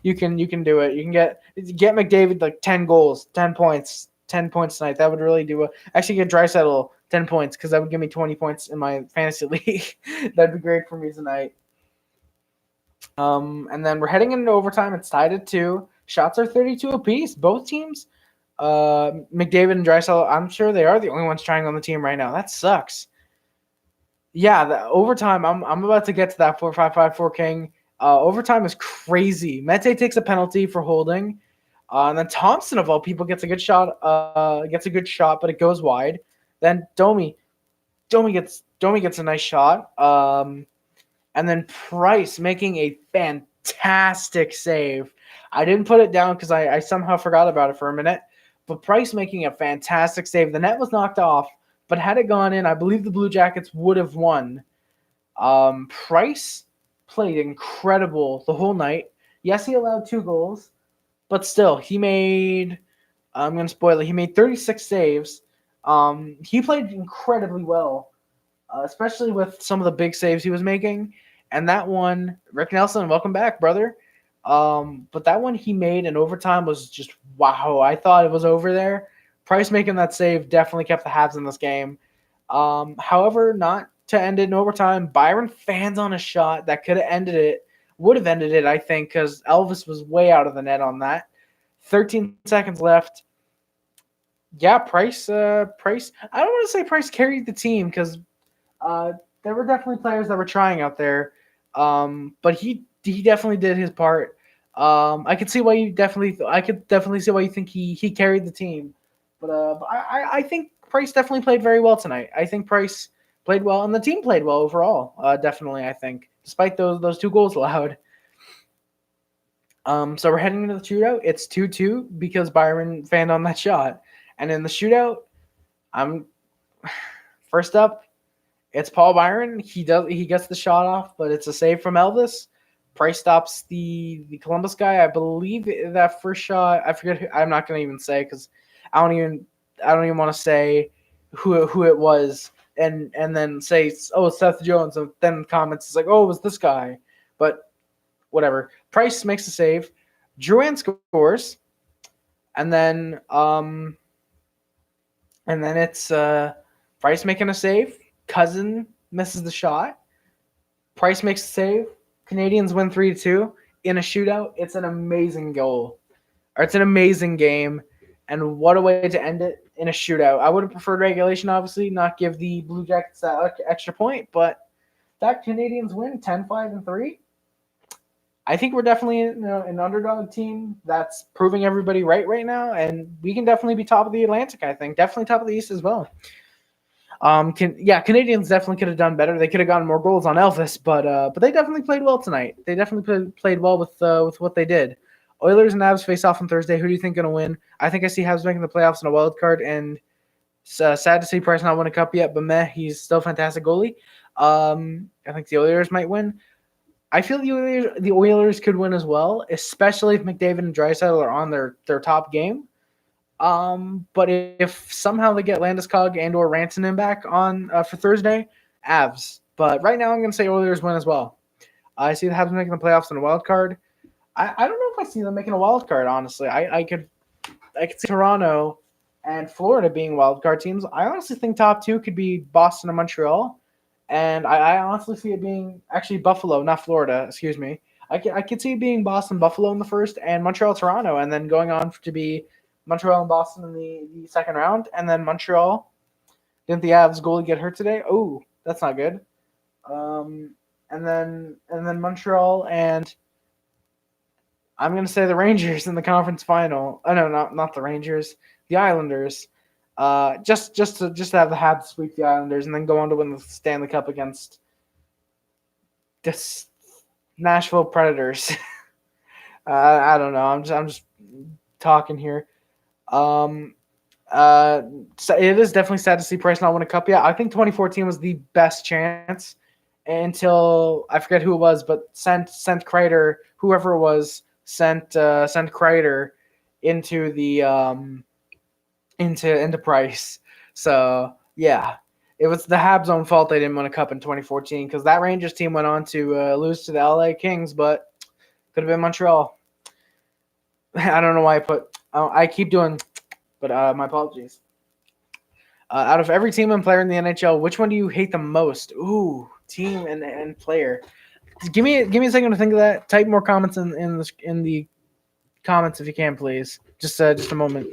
you can do it. You can get McDavid like 10 goals, 10 points tonight. That would really do it. Actually, get Draisaitl 10 points because that would give me 20 points in my fantasy league. That'd be great for me tonight. And then we're heading into overtime. It's tied at 2. Shots are 32 apiece. Both teams, McDavid and Draisaitl, I'm sure they are the only ones trying on the team right now. That sucks. Yeah, the overtime. I'm about to get to that 4-5-5-4 King. Overtime is crazy. Mete takes a penalty for holding, and then Thompson of all people gets a good shot. But it goes wide. Then Domi gets a nice shot. And then Price making a fantastic save. I didn't put it down because I somehow forgot about it for a minute. But Price making a fantastic save. The net was knocked off, but had it gone in, I believe the Blue Jackets would have won. Price played incredible the whole night. Yes, he allowed 2 goals, but still, he made, I'm going to spoil it, he made 36 saves. He played incredibly well, especially with some of the big saves he was making. And that one, Rick Nelson, welcome back, brother. But that one he made in overtime was just wow. I thought it was over there. Price making that save definitely kept the Habs in this game. However, not to end it in overtime. Byron fans on a shot that would have ended it, I think, because Elvis was way out of the net on that. 13 seconds left. Yeah, Price. I don't want to say Price carried the team because uh, there were definitely players that were trying out there, but he definitely did his part. I could see why you definitely I could definitely see why you think he carried the team, but I think Price definitely played very well tonight. I think Price played well and the team played well overall. Definitely, I think despite those two goals allowed. So we're heading into the shootout. It's 2-2 because Byron fanned on that shot, and in the shootout, I'm first up. It's Paul Byron. He gets the shot off, but it's a save from Elvis. Price stops the Columbus guy. I believe that first shot. I forget. I'm not gonna even say because I don't even I don't even want to say who it was and then say oh Seth Jones and then comments it's like oh it was this guy, but whatever. Price makes the save. Drouin scores, and then it's Price making a save. Cousin misses the shot. Price makes a save. Canadians win 3-2 in a shootout. It's an amazing goal. Or it's an amazing game. And what a way to end it in a shootout. I would have preferred regulation, obviously, not give the Blue Jackets that extra point, but that Canadians win 10-5-3. I think we're definitely an underdog team that's proving everybody right now, and we can definitely be top of the Atlantic. I think definitely top of the East as well. Canadians definitely could have done better. They could have gotten more goals on Elvis, but they definitely played well tonight. They definitely played well with what they did. Oilers and Habs face off on Thursday. Who do you think going to win? I think I see Habs making the playoffs in a wild card, and it's sad to see Price not win a cup yet, but he's still a fantastic goalie. I think the Oilers might win. I feel the Oilers could win as well, especially if McDavid and Draisaitl are on their top game. But if somehow they get Landeskog and or Rantanen back on for Thursday, Avs. But right now, I'm going to say Oilers win as well. I see the Habs making the playoffs in a wild card. I don't know if I see them making a wild card. Honestly, I could see Toronto and Florida being wild card teams. I honestly think top two could be Boston and Montreal, and I honestly see it being actually Buffalo, not Florida. Excuse me. I could see it being Boston Buffalo in the first and Montreal Toronto, and then going on to be Montreal and Boston in the second round, and then Montreal. Didn't the Avs goalie get hurt today? Oh, that's not good. Um, and then Montreal and I'm gonna say the Rangers in the conference final. Oh no, not the Rangers, the Islanders. Just to have the Habs sweep the Islanders and then go on to win the Stanley Cup against this Nashville Predators. I don't know. I'm just talking here. Um, so it is definitely sad to see Price not win a cup yet. I think 2014 was the best chance until I forget who it was, but sent Kreider, whoever it was, sent Kreider into the into Price. So yeah, it was the Habs' own fault they didn't win a cup in 2014 because that Rangers team went on to lose to the LA Kings, but could have been Montreal. I don't know why I keep doing, but my apologies. Out of every team and player in the NHL, which one do you hate the most? Ooh, team and player. Give me a second to think of that. Type more comments in the comments if you can, please. Just a moment.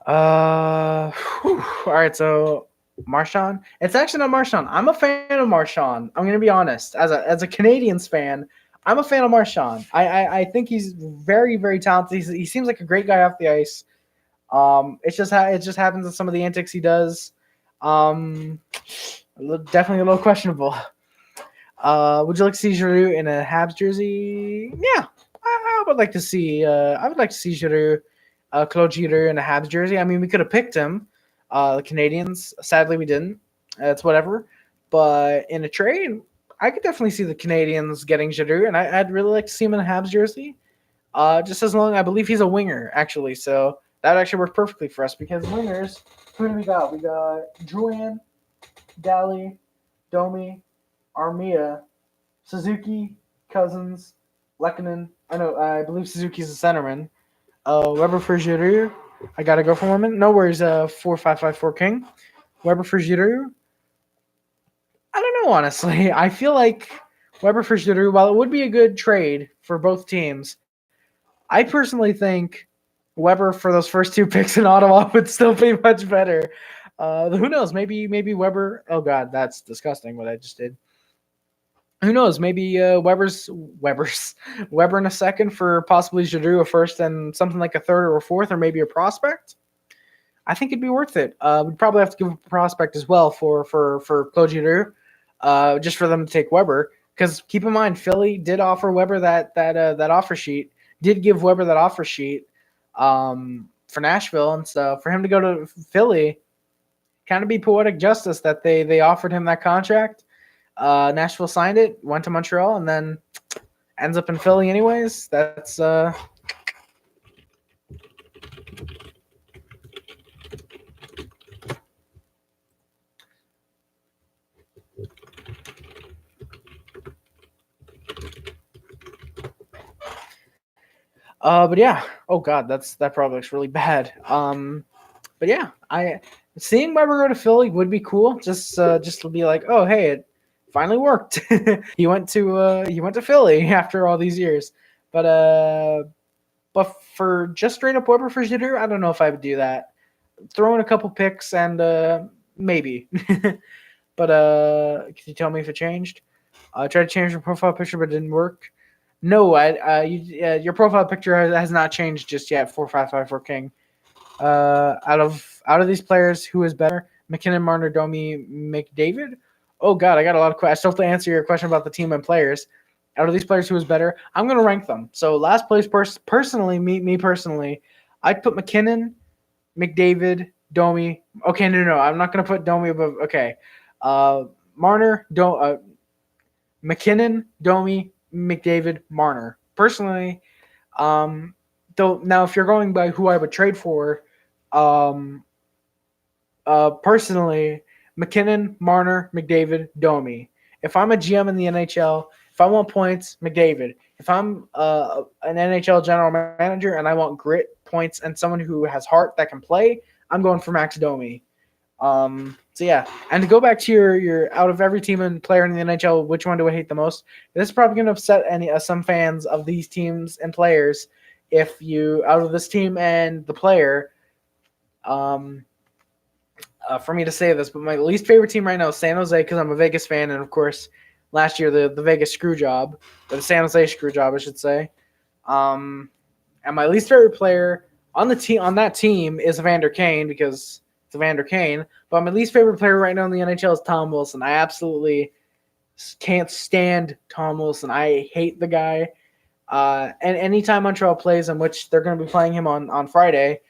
All right. So Marchand. It's actually not Marchand. I'm a fan of Marchand. I'm gonna be honest. As a Canadiens fan, I'm a fan of Marchand. I think he's very very talented. He seems like a great guy off the ice. It just happens with some of the antics he does. Definitely a little questionable. Would you like to see Giroux in a Habs jersey? Yeah, I would like to see. I would like to see Giroux, Claude Giroux in a Habs jersey. I mean, we could have picked him. The Canadians. Sadly, we didn't. It's whatever. But in a trade, I could definitely see the Canadians getting Giroux, and I'd really like to see him in a Habs jersey. Just as long, I believe he's a winger actually, so that would actually work perfectly for us because wingers. Who do we got? We got Drouin, Daly, Domi, Armia, Suzuki, Cousins, Lekanen. I believe Suzuki's a centerman. Weber for Giroux. I gotta go for a moment. No worries. 4-5-5-4 King. Weber for Giroux. I don't know, honestly. I feel like Weber for Giroux, while it would be a good trade for both teams, I personally think Weber for those first two picks in Ottawa would still be much better. Who knows? Maybe Weber. Oh God, that's disgusting what I just did. Who knows? Maybe Weber in a second for possibly Giroux a first and something like a third or a fourth or maybe a prospect. I think it'd be worth it. We'd probably have to give a prospect as well for Claude Giroux, just for them to take Weber. Because keep in mind, Philly did offer Weber that offer sheet. Did give Weber that offer sheet for Nashville, and so for him to go to Philly, kind of be poetic justice that they offered him that contract. Nashville signed it, went to Montreal, and then ends up in Philly anyways. That's but yeah. Oh God, that probably looks really bad. But yeah, I seeing Weber go to Philly would be cool. Just to be like, oh hey, it finally worked. He went to Philly after all these years. But for just straight up Weber for Jitter, I don't know if I would do that. Throw in a couple picks and maybe. But can you tell me if it changed? I tried to change your profile picture, but it didn't work. No, your profile picture has not changed just yet. 4-5-5-4 King. Out of these players, who is better? McKinnon, Marner, Domi, McDavid. Oh God, I got a lot of questions. I still have to answer your question about the team and players. Out of these players, who is better? I'm gonna rank them. So last place, personally, me personally, I'd put McKinnon, McDavid, Domi. Okay, no, I'm not gonna put Domi above. Okay, Marner, McKinnon, Domi, McDavid, Marner. Personally, though now if you're going by who I would trade for, um, personally, McKinnon, Marner, McDavid, Domi. If I'm a GM in the NHL, if I want points, McDavid. If I'm an NHL general manager and I want grit, points, and someone who has heart that can play, I'm going for Max Domi. So yeah, and to go back to your out of every team and player in the NHL, which one do I hate the most? This is probably going to upset some fans of these teams and players. If you out of this team and the player, for me to say this, but my least favorite team right now is San Jose because I'm a Vegas fan, and of course, last year the Vegas screw job, or the San Jose screw job, I should say. And my least favorite player on that team is Evander Kane because it's Evander Kane. But my least favorite player right now in the NHL is Tom Wilson. I absolutely can't stand Tom Wilson. I hate the guy. And anytime Montreal plays, in which they're going to be playing him on Friday,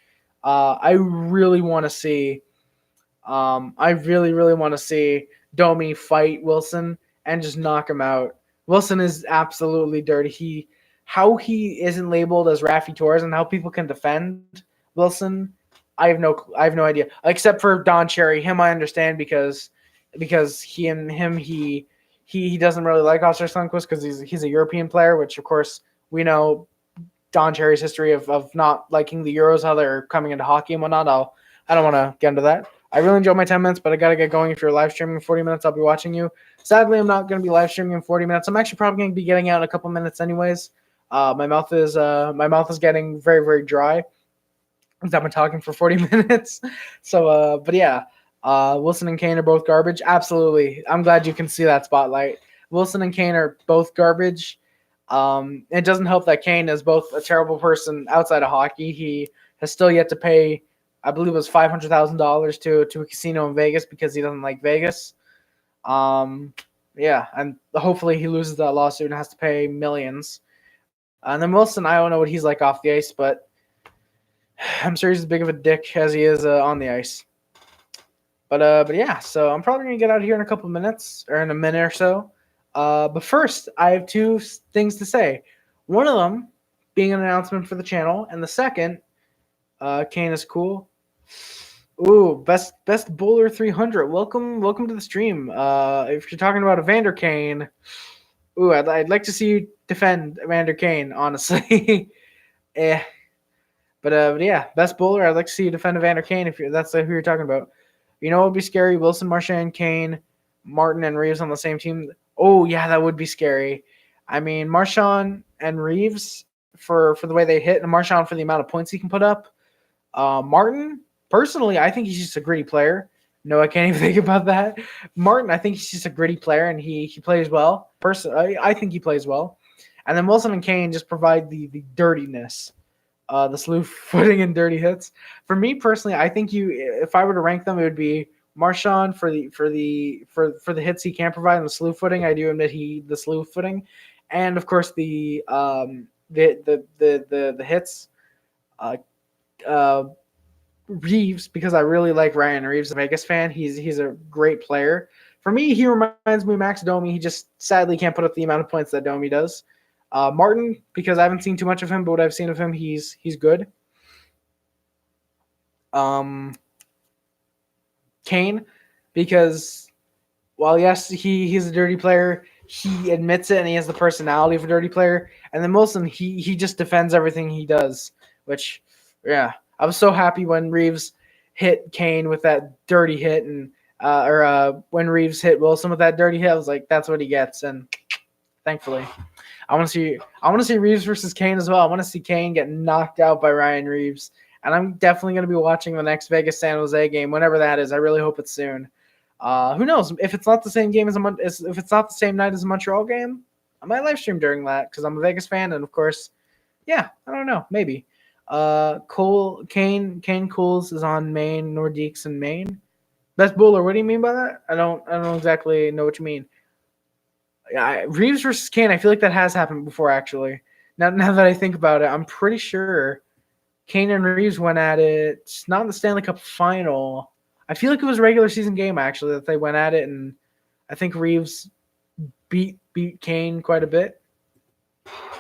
I really want to see. I really want to see Domi fight Wilson and just knock him out. Wilson is absolutely dirty. How he isn't labeled as Raffy Torres and how people can defend Wilson, I have no idea. Except for Don Cherry, him I understand because he doesn't really like Oscar Sundqvist because he's a European player, which of course we know Don Cherry's history of not liking the Euros, how they're coming into hockey and whatnot. I don't want to get into that. I really enjoyed my 10 minutes, but I got to get going. If you're live streaming in 40 minutes, I'll be watching you. Sadly, I'm not going to be live streaming in 40 minutes. I'm actually probably going to be getting out in a couple minutes anyways. My mouth is getting very, very dry because I've been talking for 40 minutes. So, but yeah, Wilson and Kane are both garbage. Absolutely. I'm glad you can see that spotlight. Wilson and Kane are both garbage. It doesn't help that Kane is both a terrible person outside of hockey. He has still yet to pay, I believe it was $500,000 to a casino in Vegas because he doesn't like Vegas. Yeah, and hopefully he loses that lawsuit and has to pay millions. And then Wilson, I don't know what he's like off the ice, but I'm sure he's as big of a dick as he is on the ice. But yeah, so I'm probably gonna get out of here in a couple minutes or in a minute or so. But first, I have two things to say. One of them being an announcement for the channel, and the second, Kane is cool. Ooh, best bowler 300. Welcome to the stream. If you're talking about Evander Kane, ooh, I'd like to see you defend Evander Kane. Honestly, But yeah, best bowler. I'd like to see you defend Evander Kane if that's who you're talking about. You know what would be scary? Wilson, Marchand, Kane, Martin, and Reeves on the same team. Oh yeah, that would be scary. I mean, Marchand and Reeves for the way they hit, and Marchand for the amount of points he can put up. Martin, personally, I think he's just a gritty player. No, I can't even think about that. Martin, I think he's just a gritty player, and he plays well. Personally, I think he plays well. And then Wilson and Kane just provide the dirtiness, the slew footing and dirty hits. For me personally, I think if I were to rank them, it would be Marchand for the hits he can provide and the slew footing. I do admit the slew footing, and of course the hits. Uh, uh, Reeves, because I really like Ryan Reeves, a Vegas fan. He's a great player. For me, he reminds me of Max Domi. He just sadly can't put up the amount of points that Domi does. Martin, because I haven't seen too much of him, but what I've seen of him, he's good. Kane, because while yes, he's a dirty player, he admits it and he has the personality of a dirty player. And then Wilson, he just defends everything he does, which yeah, I was so happy when Reeves hit Kane with that dirty hit, and when Reeves hit Wilson with that dirty hit, I was like, that's what he gets. And thankfully, I want to see Reeves versus Kane as well. I want to see Kane get knocked out by Ryan Reeves, and I'm definitely going to be watching the next Vegas San Jose game, whenever that is. I really hope it's soon. Who knows if it's not the same game if it's not the same night as a Montreal game, I might live stream during that because I'm a Vegas fan, and of course, yeah, I don't know, maybe. Kane Cools is on Maine, Nordiques in Maine. Best bowler. What do you mean by that? I don't exactly know what you mean. Reeves versus Kane. I feel like that has happened before, actually. Now that I think about it, I'm pretty sure Kane and Reeves went at it. Not in the Stanley Cup final. I feel like it was a regular season game actually that they went at it, and I think Reeves beat Kane quite a bit. Whew.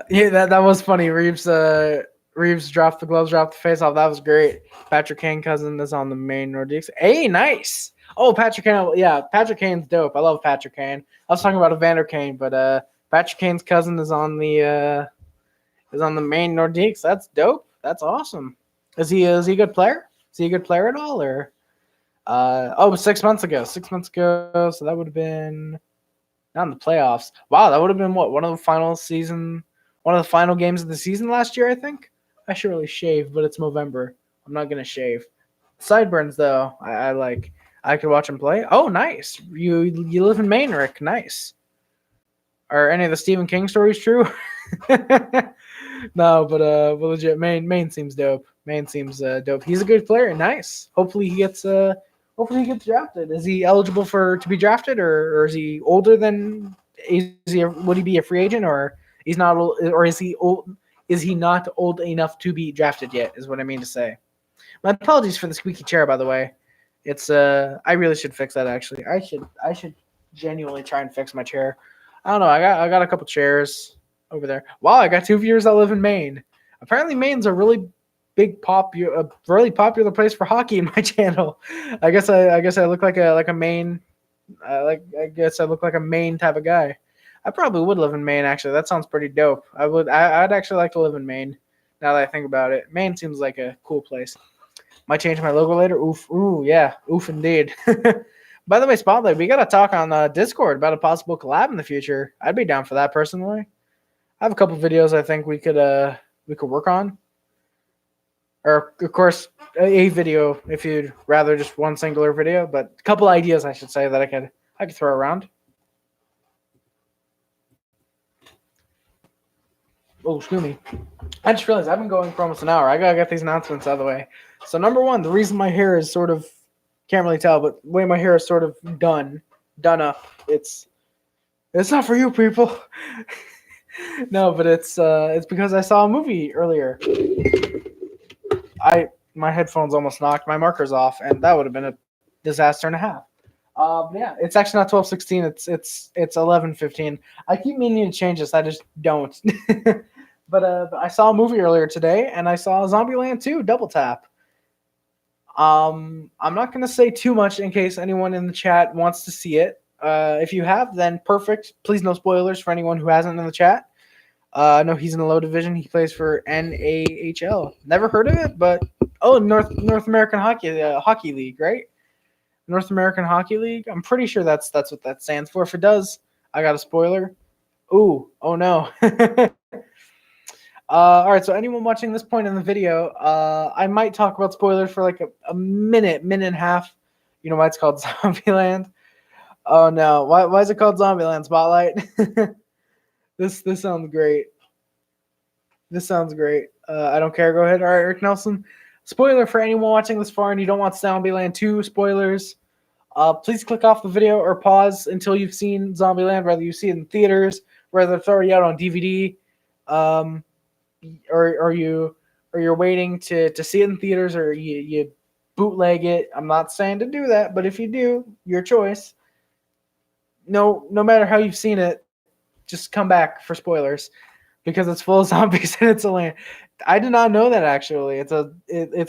Yeah, that was funny. Reeves dropped the gloves, dropped the face off. That was great. Patrick Kane cousin is on the Maine Nordiques. Hey, nice. Oh, Patrick Kane. Yeah, Patrick Kane's dope. I love Patrick Kane. I was talking about Evander Kane, but Patrick Kane's cousin is on the Maine Nordiques. That's dope. That's awesome. Is he a good player? Is he a good player at all? Or 6 months ago. 6 months ago. So that would have been not in the playoffs. Wow, that would have been what? One of the final games of the season last year, I think. I should really shave, but it's November. I'm not gonna shave. Sideburns though, I like. I could watch him play. Oh, nice. You live in Maine, Rick. Nice. Are any of the Stephen King stories true? No, but legit, Maine seems dope. Maine seems dope. He's a good player. Nice. Hopefully he gets drafted. Is he eligible to be drafted, or is he older than? Would he be a free agent, or he's not old, or is he old? Is he not old enough to be drafted yet? Is what I mean to say. My apologies for the squeaky chair, by the way. It's I really should fix that. Actually, I should genuinely try and fix my chair. I don't know. I got a couple chairs over there. Wow, I got 2 viewers that live in Maine. Apparently, Maine's a really really popular place for hockey in my channel. I guess I look like a Maine. I guess I look like a Maine type of guy. I probably would live in Maine. Actually, that sounds pretty dope. I'd actually like to live in Maine. Now that I think about it, Maine seems like a cool place. Might change my logo later. Oof. Ooh, yeah. Oof, indeed. By the way, Spotlight, we got to talk on Discord about a possible collab in the future. I'd be down for that personally. I have a couple videos I think we could work on. Or, of course, a video if you'd rather just one singular video, but a couple ideas, I should say, that I could throw around. Oh, excuse me. I just realized I've been going for almost an hour. I gotta get these announcements out of the way. So number one, the reason my hair is sort of can't really tell, but the way my hair is sort of done up. It's not for you people. No, but it's because I saw a movie earlier. My headphones almost knocked my markers off, and that would have been a disaster and a half. Yeah, it's actually not 12:16. It's 11:15. I keep meaning to change this. I just don't. But I saw a movie earlier today, and I saw Zombieland 2 Double Tap. I'm not gonna say too much in case anyone in the chat wants to see it. If you have, then perfect. Please no spoilers for anyone who hasn't in the chat. No, he's in the low division. He plays for NAHL. Never heard of it, but North American Hockey League, right? North American Hockey League. I'm pretty sure that's what that stands for. If it does, I got a spoiler. Ooh, oh no. All right, so anyone watching this point in the video, I might talk about spoilers for like a minute and a half. You know why it's called Zombieland? Oh no, why is it called Zombieland Spotlight? This sounds great. This sounds great. I don't care. Go ahead. All right, Eric Nelson. Spoiler for anyone watching this far and you don't want Zombieland 2 spoilers. Please click off the video or pause until you've seen Zombieland, whether you see it in theaters, whether it's already out on DVD, or you're waiting to see it in theaters, or you bootleg it. I'm not saying to do that, but if you do, your choice. No matter how you've seen it, just come back for spoilers because it's full of zombies and it's a land. I did not know that actually. It's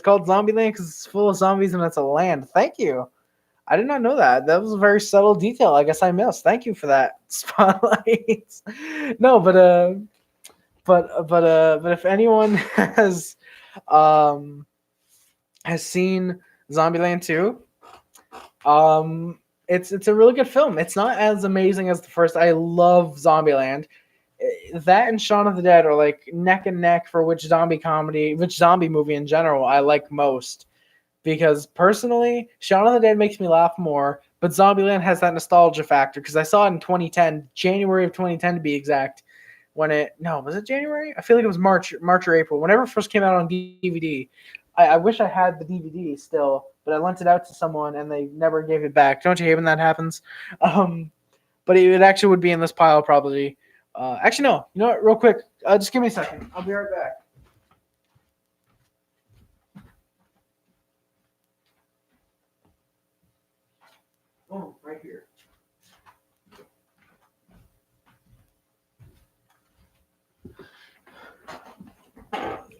called Zombieland because it's full of zombies and it's a land. Thank you. I did not know that. That was a very subtle detail. I guess I missed. Thank you for that spotlight. No, but if anyone has seen Zombieland 2, it's a really good film. It's not as amazing as the first. I love Zombieland. That and Shaun of the Dead are like neck and neck for which zombie movie in general I like most. Because personally, Shaun of the Dead makes me laugh more, but Zombieland has that nostalgia factor because I saw it in 2010, January of 2010 to be exact. Was it January? I feel like it was March or April. Whenever it first came out on DVD. I wish I had the DVD still, but I lent it out to someone and they never gave it back. Don't you hate when that happens? But it actually would be in this pile probably. Actually, no. You know what? Real quick. Just give me a second. I'll be right back. Oh, right here.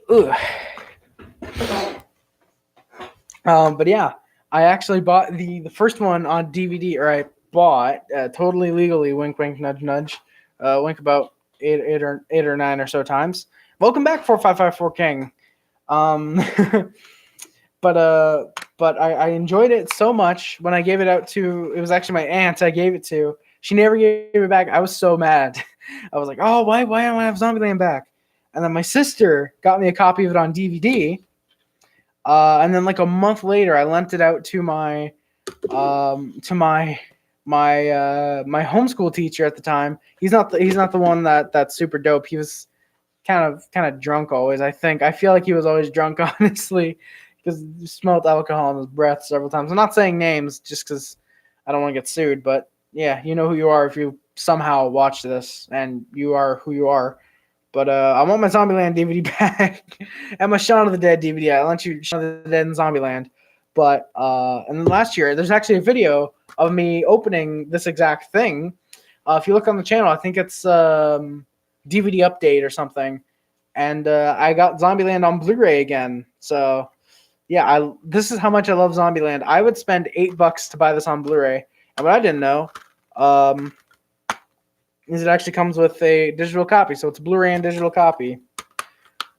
Ugh. But yeah, I actually bought the first one on DVD, or I bought totally legally. Wink, wink, nudge, nudge. Wink about eight or nine or so times. Welcome back, 4554 King. But I enjoyed it so much when I gave it out to. It was actually my aunt. I gave it to. She never gave it back. I was so mad. I was like, oh, why don't I have Zombieland back? And then my sister got me a copy of it on DVD. And then like a month later, I lent it out to my homeschool teacher at the time. He's not the one that's super dope. He was kind of drunk always. I feel like he was always drunk, honestly, because he smelled alcohol in his breath several times. I'm not saying names just because I don't want to get sued, but yeah, you know who you are if you somehow watch this, and you are who you are. But I want my Zombieland DVD back and my Shaun of the Dead DVD. I lent you Shaun of the Dead and Zombieland. But and then last year, there's actually a video of me opening this exact thing. If you look on the channel, I think it's DVD update or something. And I got Zombieland on Blu-ray again. So yeah, this is how much I love Zombieland. I would spend $8 to buy this on Blu-ray. And what I didn't know is it actually comes with a digital copy. So it's a Blu-ray and digital copy.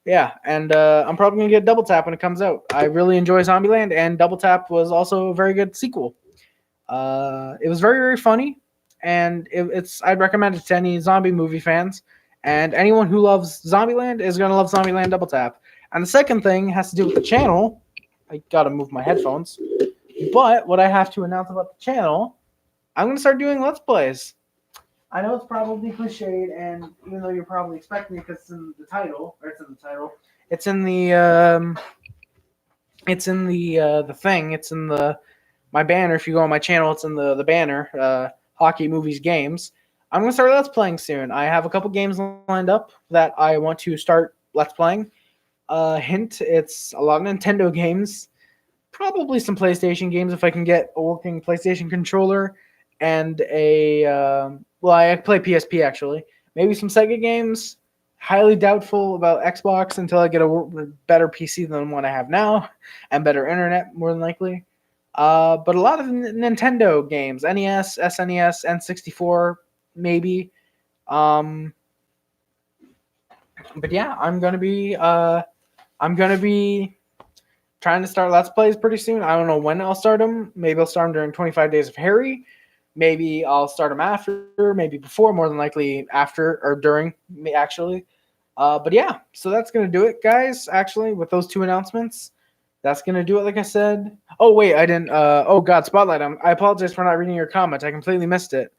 Yeah, and I'm probably going to get Double Tap when it comes out. I really enjoy Zombieland, and Double Tap was also a very good sequel. It was very, very funny, and I'd recommend it to any zombie movie fans. And anyone who loves Zombieland is going to love Zombieland Double Tap. And the second thing has to do with the channel. I got to move my headphones. But what I have to announce about the channel, I'm going to start doing Let's Plays. I know it's probably cliched, and even though you're probably expecting it because it's in the title, it's in the thing, it's in the my banner. If you go on my channel, it's in the banner. Hockey, movies, games. I'm gonna start Let's Playing soon. I have a couple games lined up that I want to start Let's Playing. Hint: it's a lot of Nintendo games, probably some PlayStation games if I can get a working PlayStation controller and well, I play PSP actually. Maybe some Sega games. Highly doubtful about Xbox until I get a better PC than the one I have now and better internet, more than likely. But a lot of Nintendo games, NES, SNES, N64, maybe. Um, but yeah, I'm gonna be trying to start Let's Plays pretty soon. I don't know when I'll start them. Maybe I'll start them during 25 Days of Harry. Maybe I'll start them after, maybe before, more than likely after or during, actually. But yeah, so that's going to do it, guys, actually, with those two announcements. That's going to do it, like I said. Oh, wait, I didn't. Oh, God, Spotlight. I apologize for not reading your comment. I completely missed it.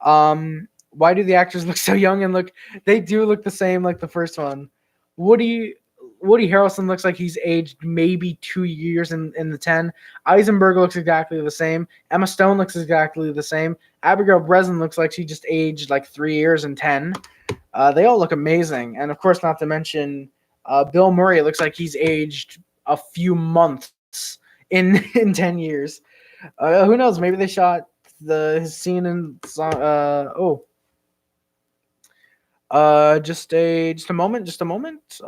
Why do the actors look so young and look? They do look the same like the first one. Woody Woody Harrelson looks like he's aged maybe 2 years in the 10. Eisenberg looks exactly the same. Emma Stone looks exactly the same. Abigail Breslin looks like she just aged like 3 years in 10. They all look amazing, and of course, not to mention Bill Murray. It looks like he's aged a few months in 10 years. Who knows? Maybe they shot his scene in just a moment.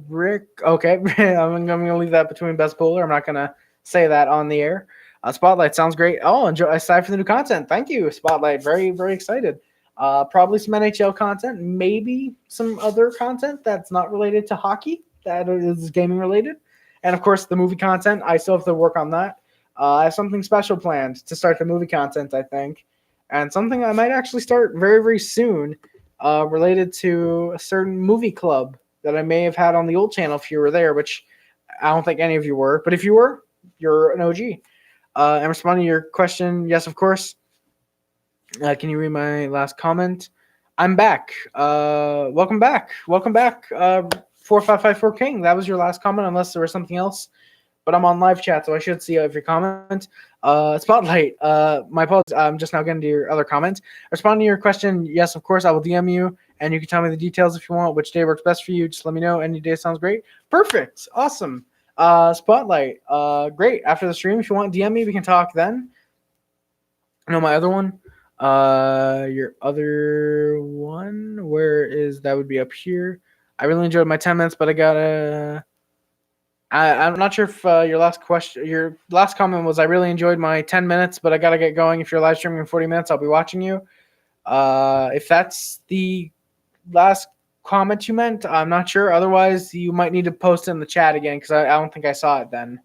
Rick. Okay, I'm gonna leave that between best bowler. I'm not gonna say that on the air. Spotlight sounds great. Oh, enjoy aside from the new content. Thank you, Spotlight. Very very excited. Probably some NHL content, maybe some other content that's not related to hockey that is gaming related, and of course the movie content. I still have to work on that. I have something special planned to start the movie content, I think, and something I might actually start very very soon related to a certain movie club that I may have had on the old channel if you were there, which I don't think any of you were. But if you were, you're an OG. And responding to your question, yes, of course. Can you read my last comment? I'm back. Welcome back. Welcome back. 4554 King. That was your last comment, unless there was something else. But I'm on live chat, so I should see every comment. Spotlight. My apologies. I'm just now getting to your other comment. Responding to your question, yes, of course, I will DM you, and you can tell me the details if you want. Which day works best for you? Just let me know. Any day sounds great. Perfect. Awesome. Spotlight. Great. After the stream, if you want, DM me. We can talk then. I know my other one. Your other one. Where is that? Would be up here. I really enjoyed my 10 minutes, but I gotta. I'm not sure if your last comment was, I really enjoyed my 10 minutes, but I got to get going. If you're live streaming in 40 minutes, I'll be watching you. If that's the last comment you meant, I'm not sure. Otherwise, you might need to post it in the chat again because I don't think I saw it then.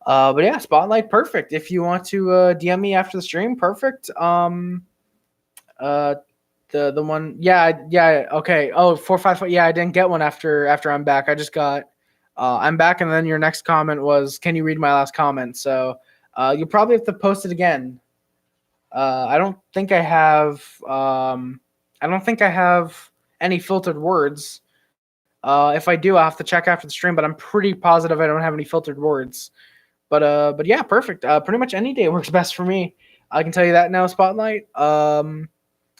But yeah, Spotlight, perfect. If you want to DM me after the stream, perfect. The one, yeah, okay. Oh, 455. Yeah, I didn't get one after I'm back. I just got. I'm back, and then your next comment was, "Can you read my last comment?" So you'll probably have to post it again. I don't think I have. I don't think I have any filtered words. If I do, I'll have to check after the stream. But I'm pretty positive I don't have any filtered words. But yeah, perfect. Pretty much any day works best for me. I can tell you that now, Spotlight. But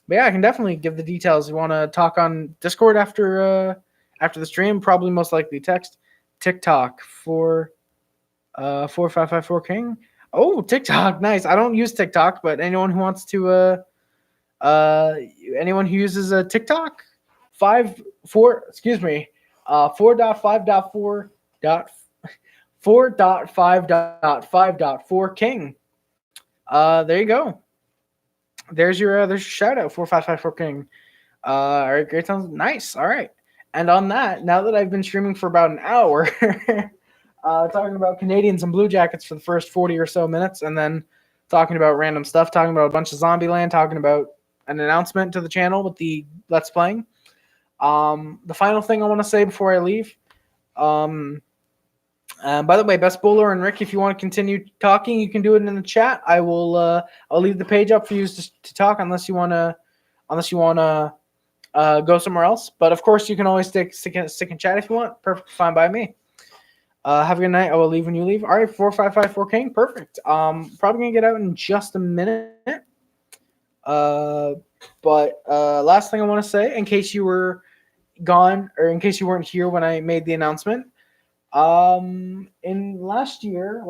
yeah, I can definitely give the details. You want to talk on Discord after the stream? Probably most likely text. TikTok for 4554 King. Oh, TikTok, nice. I don't use TikTok, but anyone who wants to anyone who uses a TikTok 4.5.4.4 King. There you go. There's your shout out 4554 King. All right, great, sounds nice. All right. And on that, now that I've been streaming for about an hour, talking about Canadiens and Blue Jackets for the first 40 or so minutes, and then talking about random stuff, talking about a bunch of Zombieland, talking about an announcement to the channel with the Let's Playing. The final thing I want to say before I leave, by the way, Best Bowler and Rick, if you want to continue talking, you can do it in the chat. I'll leave the page up for you to talk unless you want to unless you want to go somewhere else. But of course, you can always stick and chat if you want. Perfect, fine by me. Have a good night. I will leave when you leave. All right, 4554 King. Perfect. Probably gonna get out in just a minute. But last thing I want to say, in case you were gone or in case you weren't here when I made the announcement, in last year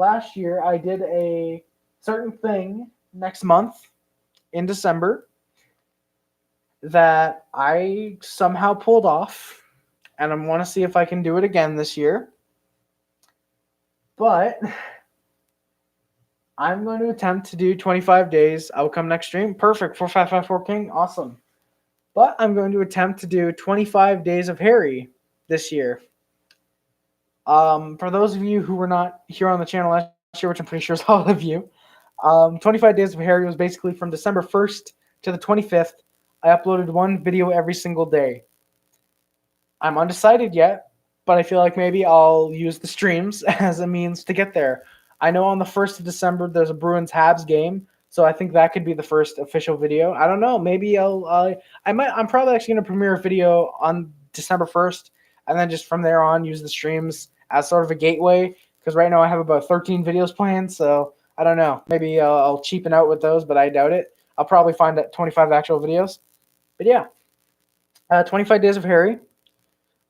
I did a certain thing next month in December that I somehow pulled off, and I want to see if I can do it again this year. But I'm going to attempt to do 25 days. I will come next stream. Perfect. 4554 King. Awesome. But I'm going to attempt to do 25 days of Harry this year. For those of you who were not here on the channel last year, which I'm pretty sure is all of you, 25 days of Harry was basically from December 1st to the 25th. I uploaded one video every single day. I'm undecided yet, but I feel like maybe I'll use the streams as a means to get there. I know on the 1st of December there's a Bruins Habs game, so I think that could be the first official video. I don't know. Maybe I'm probably actually going to premiere a video on December 1st, and then just from there on use the streams as sort of a gateway, because right now I have about 13 videos planned, so I don't know. Maybe I'll cheapen out with those, but I doubt it. I'll probably find 25 actual videos. But yeah, 25 days of Harry.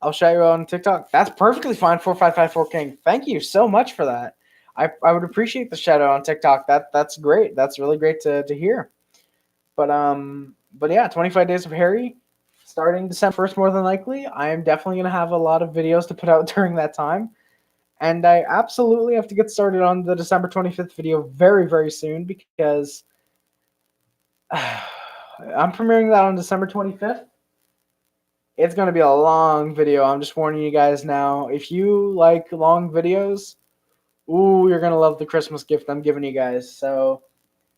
I'll shout you out on TikTok. That's perfectly fine, 4554 King. Thank you so much for that. I would appreciate the shout out on TikTok. That's great. That's really great to hear. But yeah, 25 days of Harry, starting December 1st more than likely. I am definitely gonna have a lot of videos to put out during that time. And I absolutely have to get started on the December 25th video very, very soon, because I'm premiering that on December 25th. It's going to be a long video. I'm just warning you guys now. If you like long videos, ooh, you're going to love the Christmas gift I'm giving you guys. So,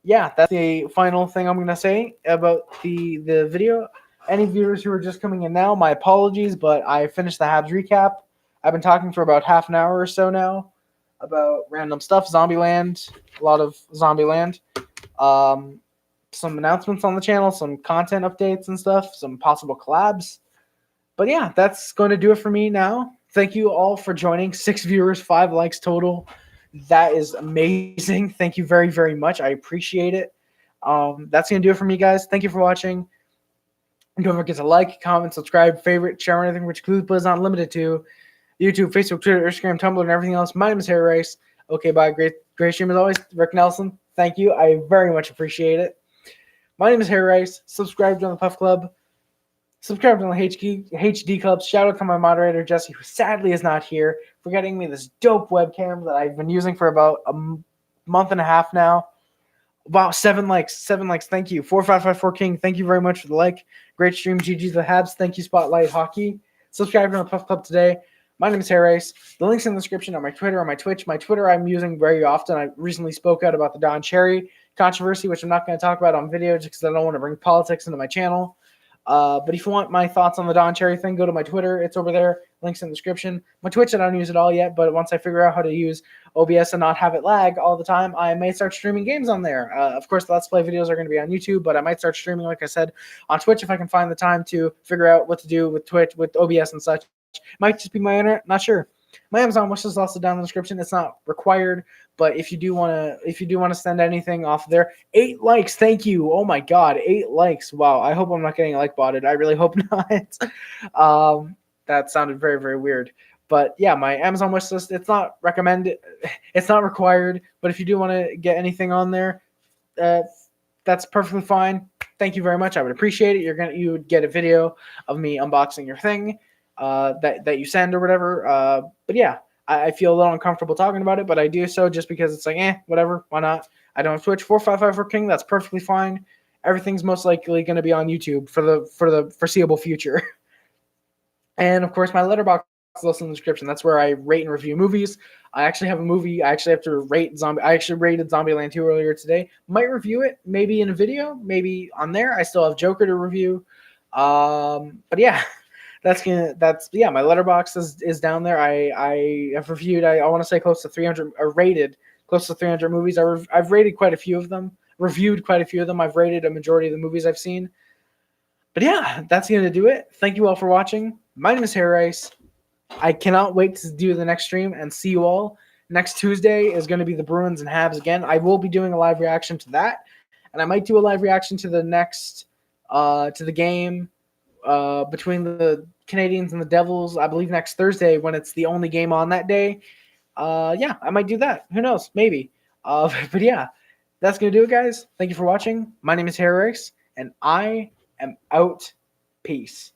yeah, that's the final thing I'm going to say about the video. Any viewers who are just coming in now, my apologies, but I finished the Habs recap. I've been talking for about half an hour or so now about random stuff, Zombieland, a lot of Zombieland. Some announcements on the channel, some content updates and stuff, some possible collabs. But yeah, that's going to do it for me now. Thank you all for joining. 6 viewers, 5 likes total. That is amazing. Thank you very, very much. I appreciate it. That's going to do it for me, guys. Thank you for watching. And don't forget to like, comment, subscribe, favorite, share anything, which includes but is not limited to YouTube, Facebook, Twitter, Instagram, Tumblr, and everything else. My name is Harry Rice. Okay, bye. Great stream as always. Rick Nelson, thank you. I very much appreciate it. My name is Harry Rice. Subscribe to the Puff Club. Subscribe to the HD Club. Shout out to my moderator, Jesse, who sadly is not here, for getting me this dope webcam that I've been using for about a month and a half now. Wow, 7 likes. 7 likes. Thank you. 4554 King, thank you very much for the like. Great stream. GG the Habs. Thank you, Spotlight Hockey. Subscribe to the Puff Club today. My name is Harry Rice. The link's in the description on my Twitter, on my Twitch. My Twitter I'm using very often. I recently spoke out about the Don Cherry controversy, which I'm not going to talk about on video just because I don't want to bring politics into my channel. But if you want my thoughts on the Don Cherry thing, go to my Twitter. It's over there. Links in the description. My Twitch, I don't use it all yet, but once I figure out how to use OBS and not have it lag all the time, I may start streaming games on there. Of course, the Let's Play videos are going to be on YouTube, but I might start streaming, like I said, on Twitch if I can find the time to figure out what to do with Twitch, with OBS and such. Might just be my internet, not sure. My Amazon wish list is also down in the description. It's not required, but if you do want to send anything off there, 8 likes, thank you. Oh my God, 8 likes. Wow, I hope I'm not getting like botted. I really hope not. That sounded very, very weird. But yeah, my Amazon wish list, it's not recommended, it's not required, but if you do want to get anything on there, that's perfectly fine. Thank you very much. I would appreciate it. You would get a video of me unboxing your thing. That you send or whatever. But yeah, I feel a little uncomfortable talking about it, but I do so just because it's like, whatever, why not? I don't have Twitch. 4554 King, that's perfectly fine. Everything's most likely going to be on YouTube for the foreseeable future. And of course, my Letterboxd is also in the description. That's where I rate and review movies. I actually have a movie. I actually have to rate Zombie. I actually rated Zombieland 2 earlier today. Might review it, maybe in a video, maybe on there. I still have Joker to review. But yeah. My Letterboxd is down there. I have reviewed, I want to say close to 300, or rated close to 300 movies. I've rated quite a few of them, reviewed quite a few of them. I've rated a majority of the movies I've seen. But yeah, that's going to do it. Thank you all for watching. My name is Harry Rice. I cannot wait to do the next stream and see you all. Next Tuesday is going to be the Bruins and Habs again. I will be doing a live reaction to that, and I might do a live reaction to the next to the game between the Canadiens and the Devils. I believe next Thursday when it's the only game on that day. Yeah, I might do that. Who knows? Maybe. But yeah, that's gonna do it, guys. Thank you for watching. My name is Harry Rice, and I am out. Peace.